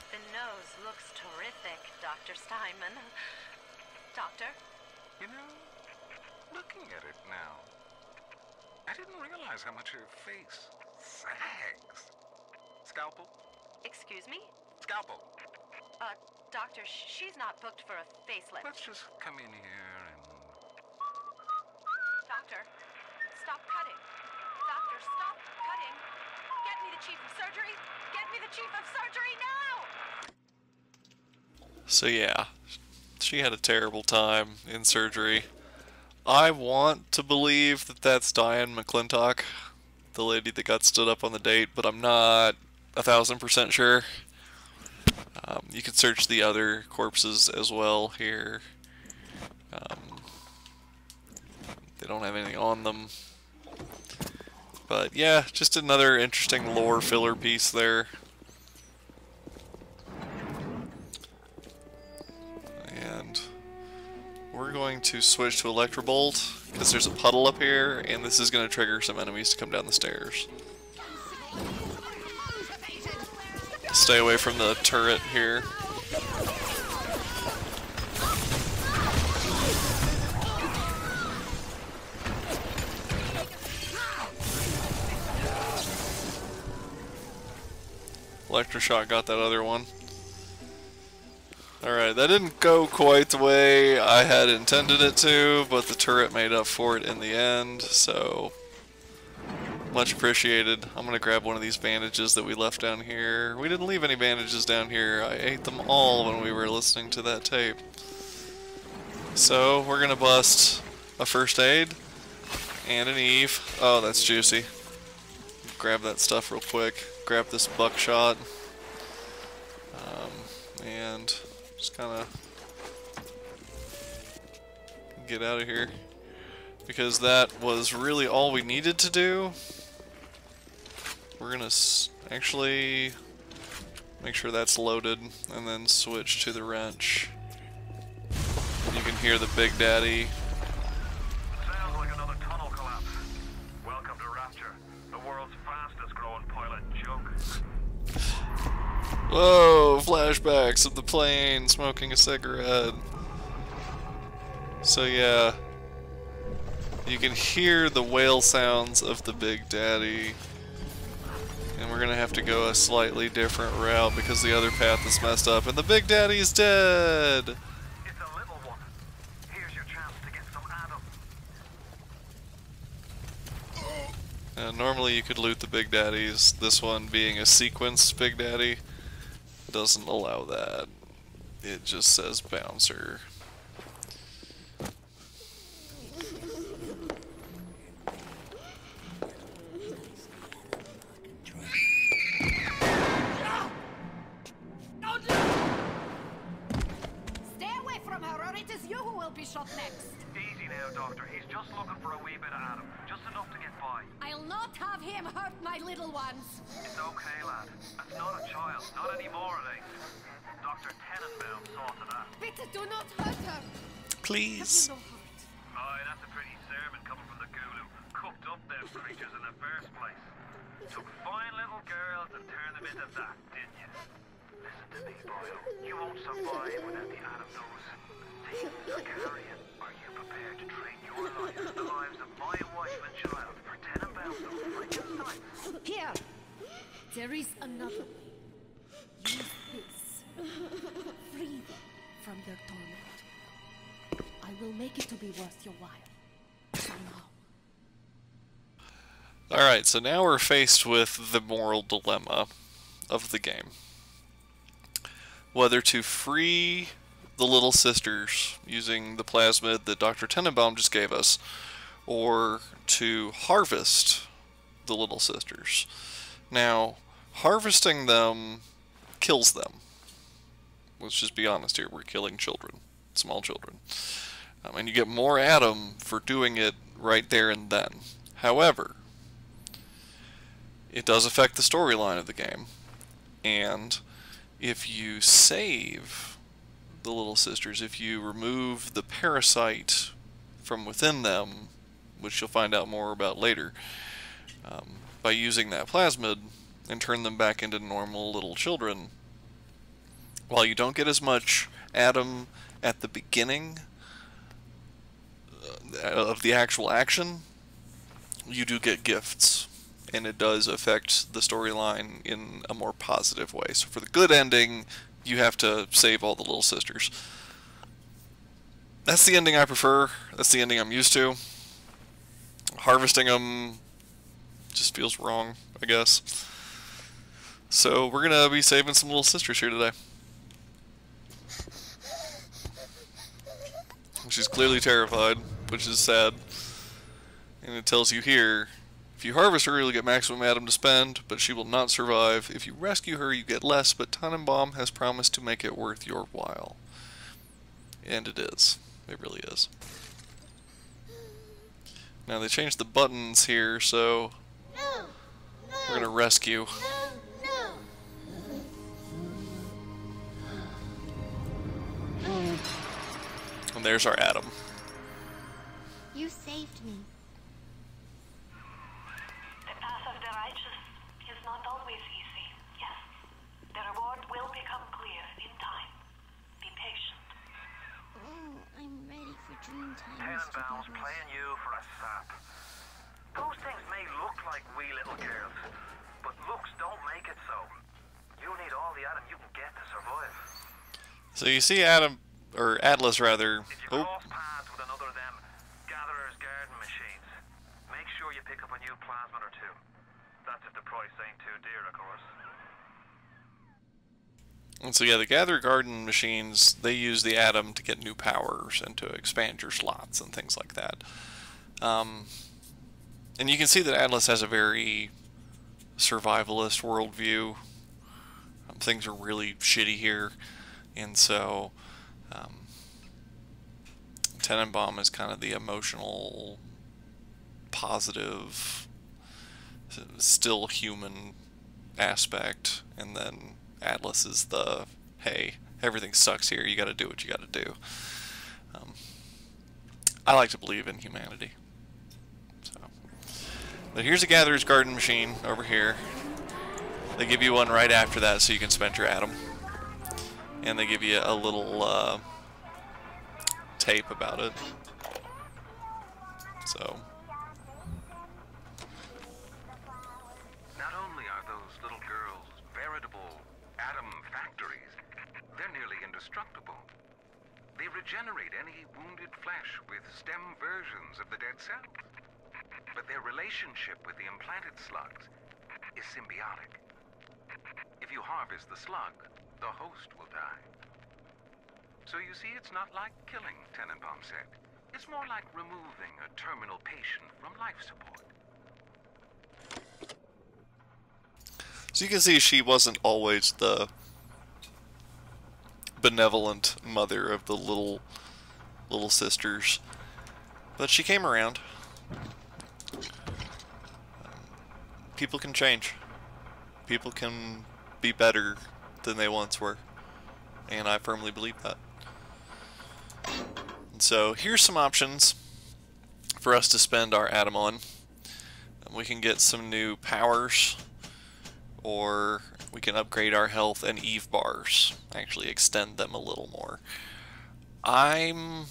The nose looks terrific, Dr. Steinman. Doctor? You know, looking at it now, I didn't realize how much her face sags. Scalpel? Excuse me? Scalpel. Doctor, she's not booked for a facelift. Let's just come in here and... Doctor, stop cutting. Doctor, stop cutting. Get me the chief of surgery. Get me the chief of surgery now! So yeah, she had a terrible time in surgery. I want to believe that that's Diane McClintock, the lady that got stood up on the date, but I'm not 1,000% sure. You can search the other corpses as well here. They don't have anything on them. But yeah, just another interesting lore filler piece there. And we're going to switch to Electrobolt because there's a puddle up here, and this is going to trigger some enemies to come down the stairs. Stay away from the turret here. Electroshock got that other one. Alright, that didn't go quite the way I had intended it to, but the turret made up for it in the end, so much appreciated. I'm gonna grab one of these bandages that we left down here. We didn't leave any bandages down here. I ate them all when we were listening to that tape. So, we're gonna bust a first aid and an Eve. Oh, that's juicy. Grab that stuff real quick. Grab this buckshot. And just kind of get out of here. Because that was really all we needed to do. We're gonna actually make sure that's loaded and then switch to the wrench. You can hear the Big Daddy. Sounds like another tunnel collapse. Welcome to Rapture, the world's fastest growing pilot joke. Whoa, flashbacks of the plane smoking a cigarette. So yeah, you can hear the wail sounds of the Big Daddy. And we're gonna have to go a slightly different route because the other path is messed up and the Big Daddy's dead! It's a little one. Here's your chance to get some Adam. Normally you could loot the Big Daddies. This one being a sequenced Big Daddy doesn't allow that. It just says bouncer. Stay away from her, or it is you who will be shot next. Easy now, Doctor. He's just looking for a wee bit of Adam. Just enough to get by. I'll not have him hurt my little ones. It's okay, lad. That's not a child. Not anymore, it ain't. Dr. Tenenbaum saw to that. Bitte do not hurt her. Please. Aye, that's a pretty sermon coming from the ghoul who cooked up them creatures in the first place. Took fine little girls and turned them into that, didn't you? Listen to me, boy. You won't survive without the Adam nose. Things are carrying. Are you prepared to trade your life and the lives of my wife and child for Tenenbaum those Frankenstein? Here. There is another way. Use this. Free them from their torment. I will make it to be worth your while. Somehow. Alright, so now we're faced with the moral dilemma of the game. Whether to free the little sisters using the plasmid that Dr. Tenenbaum just gave us, or to harvest the little sisters. Now, harvesting them kills them. Let's just be honest here, we're killing children, small children. And you get more Adam for doing it right there and then. However, it does affect the storyline of the game, and if you save the little sisters, if you remove the parasite from within them, which you'll find out more about later, by using that plasmid and turn them back into normal little children, while you don't get as much Adam at the beginning of the actual action, you do get gifts. And it does affect the storyline in a more positive way. So for the good ending, you have to save all the little sisters. That's the ending I prefer. That's the ending I'm used to. Harvesting them just feels wrong, I guess. So we're going to be saving some little sisters here today. She's clearly terrified, which is sad. And it tells you here, If you harvest her, you'll get maximum Atom to spend, but she will not survive. If you rescue her, you get less, but Tannenbaum has promised to make it worth your while. And it is. It really is. Now they changed the buttons here, so we're gonna rescue. And there's our Atom. You saved me. The path of the righteous is not always easy, yes. The reward will become clear in time. Be patient. Oh, I'm ready for dream time, Mr. Tenenbaum's Bubbles. playing you for a sap. Those things may look like wee little girls, but looks don't make it so. You need all the Atom you can get to survive. So you see Adam, or Atlas rather. Oh. Cross paths with another of them gatherer's garden machines. Make sure you pick up a new plasmid or two. That's if the price ain't too dear, of course. And so yeah, the Gather Garden machines, they use the Atom to get new powers and to expand your slots and things like that. And you can see that Atlas has a very survivalist worldview. Things are really shitty here, and so Tannenbaum is kind of the emotional, positive, still human aspect, and then Atlas is the, hey, everything sucks here, you gotta do what you gotta do. I like to believe in humanity. So, but here's a Gatherer's Garden machine over here. They give you one right after that so you can spend your Atom. And they give you a little tape about it. So. Not only are those little girls veritable Atom factories, they're nearly indestructible. They regenerate any wounded flesh with stem versions of the dead cells. But their relationship with the implanted slugs is symbiotic. If you harvest the slug, the host will die. So you see, it's not like killing, Tannenbaum said. It's more like removing a terminal patient from life support. So you can see she wasn't always the benevolent mother of the little sisters, but she came around. People can change. People can be better than they once were, and I firmly believe that. And so here's some options for us to spend our Atom on. We can get some new powers, or we can upgrade our health and Eve bars, actually extend them a little more. I'm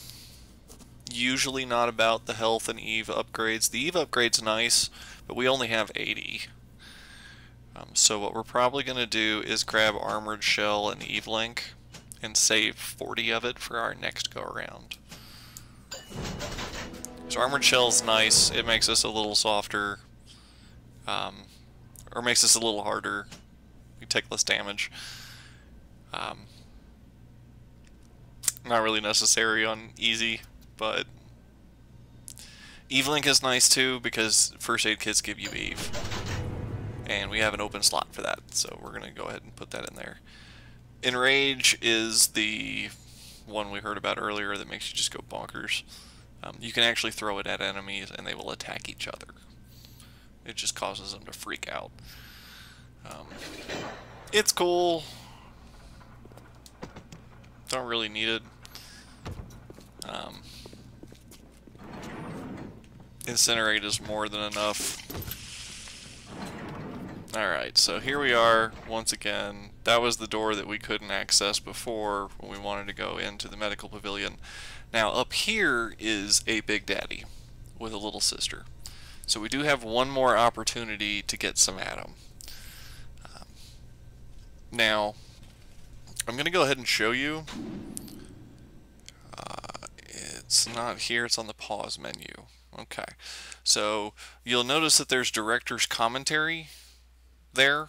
usually not about the health and Eve upgrades. The Eve upgrade's nice, but we only have 80. So what we're probably going to do is grab Armored Shell and Eve Link and save 40 of it for our next go around. So Armored Shell's nice. It makes us a little softer, or makes us a little harder. We take less damage. Not really necessary on easy, but Eve Link is nice too because first aid kits give you Eve. And we have an open slot for that, so we're going to go ahead and put that in there. Enrage is the one we heard about earlier that makes you just go bonkers. You can actually throw it at enemies and they will attack each other. It just causes them to freak out. It's cool. Don't really need it. Incinerate is more than enough. Alright, so here we are once again. That was the door that we couldn't access before when we wanted to go into the medical pavilion. Now up here is a Big Daddy with a little sister. So we do have one more opportunity to get some Atom. Now, I'm going to go ahead and show you. It's not here, it's on the pause menu. Okay, so you'll notice that there's director's commentary there,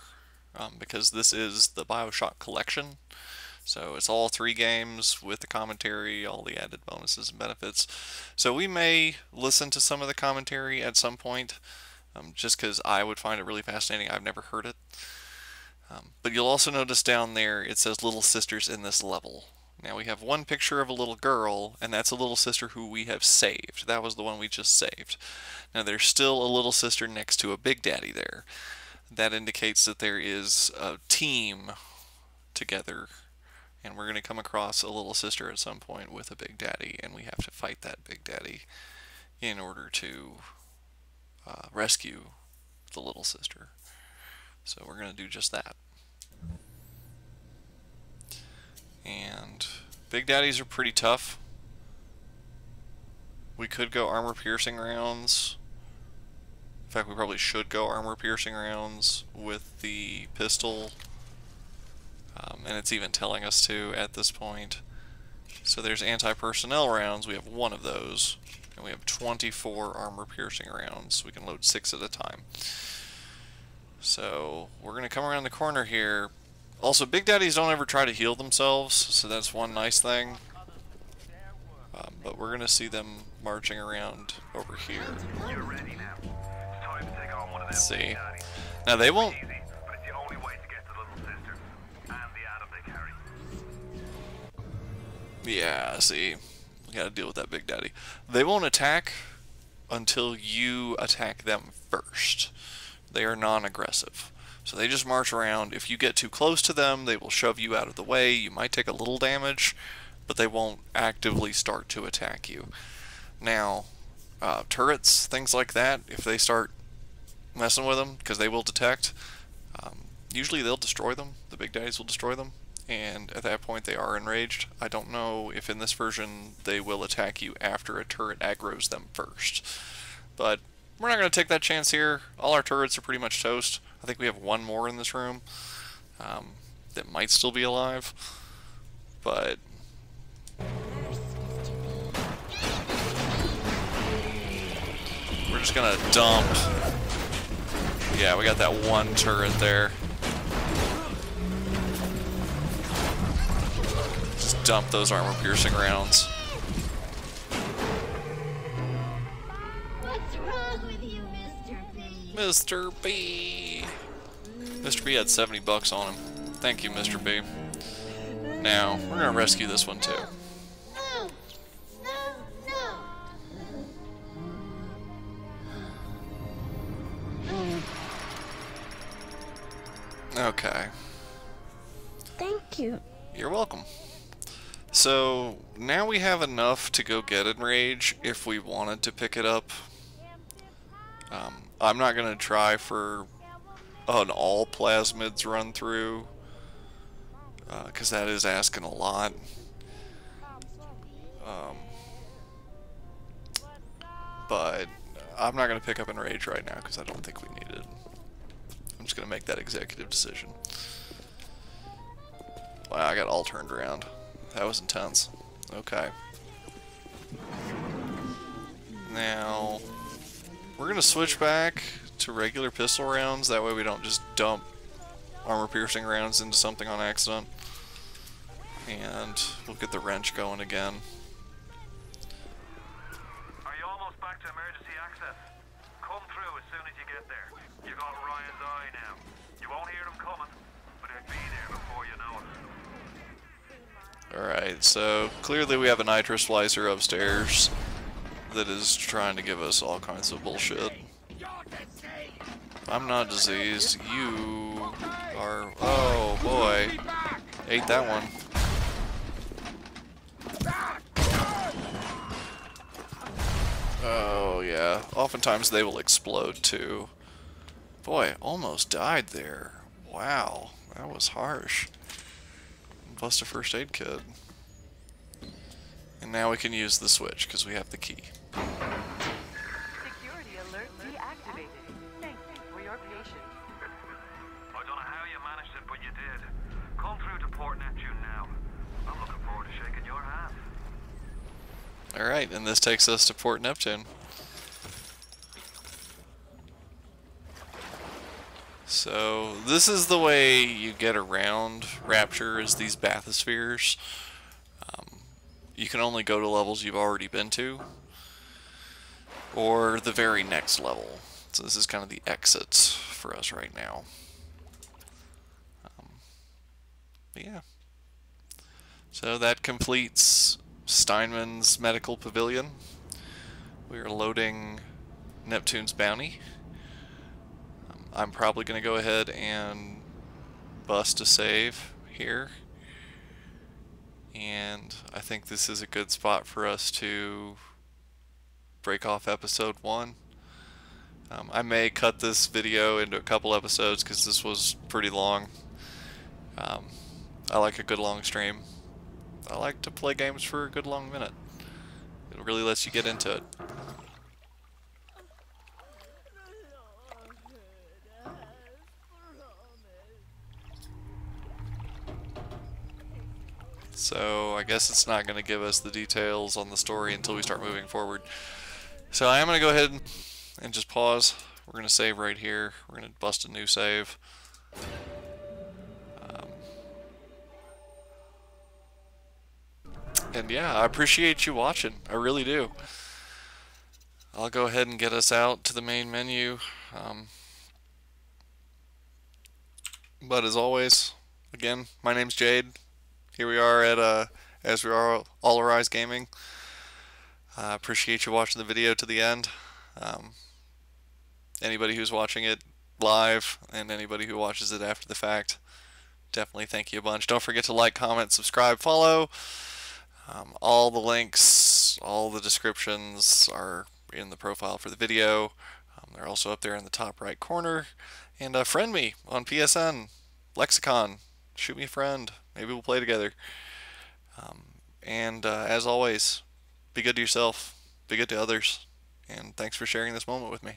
because this is the Bioshock collection. So it's all 3 games with the commentary, all the added bonuses and benefits. So we may listen to some of the commentary at some point. just because I would find it really fascinating. I've never heard it. But you'll also notice down there it says Little Sisters in this level. Now we have one picture of a little girl, and that's a little sister who we have saved. That was the one we just saved. Now there's still a little sister next to a Big Daddy there. That indicates that there is a team together, and we're going to come across a little sister at some point with a Big Daddy, and we have to fight that Big Daddy in order to rescue the little sister. So we're going to do just that. And Big Daddies are pretty tough. We could go armor piercing rounds. In fact, we probably should go armor piercing rounds with the pistol. And it's even telling us to at this point. So there's anti-personnel rounds. We have one of those. And we have 24 armor piercing rounds. We can load 6 at a time. So we're going to come around the corner here. Also, Big Daddies don't ever try to heal themselves, so that's one nice thing. But we're going to see them marching around over here. Let's see. Now they won't... Yeah, see. We gotta deal with that Big Daddy. They won't attack until you attack them first. They are non-aggressive. So they just march around. If you get too close to them, they will shove you out of the way. You might take a little damage, but they won't actively start to attack you. Now, turrets, things like that, if they start messing with them, because they will detect, usually they'll destroy them. The Big Daddies will destroy them. And at that point they are enraged. I don't know if in this version they will attack you after a turret aggroes them first. But we're not going to take that chance here. All our turrets are pretty much toast. I think we have one more in this room that might still be alive. But we're just going to dump. Yeah, we got that one turret there. Dump those armor-piercing rounds. What's wrong with you, Mr. B? Mr. B! Mr. B had 70 bucks on him. Thank you, Mr. B. Now, we're gonna rescue this one too. No! Okay. Thank you. You're welcome. So, now we have enough to go get Enrage if we wanted to pick it up. I'm not going to try for an all plasmids run through, because that is asking a lot. But I'm not going to pick up Enrage right now because I don't think we need it. I'm just going to make that executive decision. Wow, I got all turned around. That was intense. Okay. Now, we're going to switch back to regular pistol rounds. That way we don't just dump armor-piercing rounds into something on accident. And we'll get the wrench going again. Are you almost back to emergency access? Come through as soon as you get there. You got Ryan's eye now. You won't hear him coming, but he'll be there before you know it. Alright, so clearly we have a nitro splicer upstairs that is trying to give us all kinds of bullshit. I'm not diseased. You are... Oh boy. Ate that one. Oh yeah. Oftentimes they will explode too. Boy, almost died there. Wow. That was harsh. Plus a first aid kit. And now we can use the switch because we have the key. Security alert deactivated. Thank you for your patience. I don't know how you managed it, but you did. Come through to Port Neptune now. I'm looking forward to shaking your hand. Alright, and this takes us to Port Neptune. So, this is the way you get around Rapture, is these bathyspheres. You can only go to levels you've already been to, or the very next level. So this is kind of the exit for us right now. But yeah. So that completes Steinman's Medical Pavilion. We are loading Neptune's Bounty. I'm probably going to go ahead and bust a save here. And I think this is a good spot for us to break off episode 1. I may cut this video into a couple episodes because this was pretty long. I like a good long stream. I like to play games for a good long minute. It really lets you get into it. So I guess it's not going to give us the details on the story until we start moving forward. So I am going to go ahead and just pause. We're going to save right here. We're going to bust a new save. And yeah, I appreciate you watching. I really do. I'll go ahead and get us out to the main menu. But as always, again, my name's Jade. Here we are at Asweallarise Gaming. I appreciate you watching the video to the end. Anybody who's watching it live and anybody who watches it after the fact, definitely thank you a bunch. Don't forget to like, comment, subscribe, follow. All the links, all the descriptions are in the profile for the video. They're also up there in the top right corner. And friend me on PSN, Lexicon. Shoot me a friend. Maybe we'll play together. And as always, be good to yourself, be good to others, and thanks for sharing this moment with me.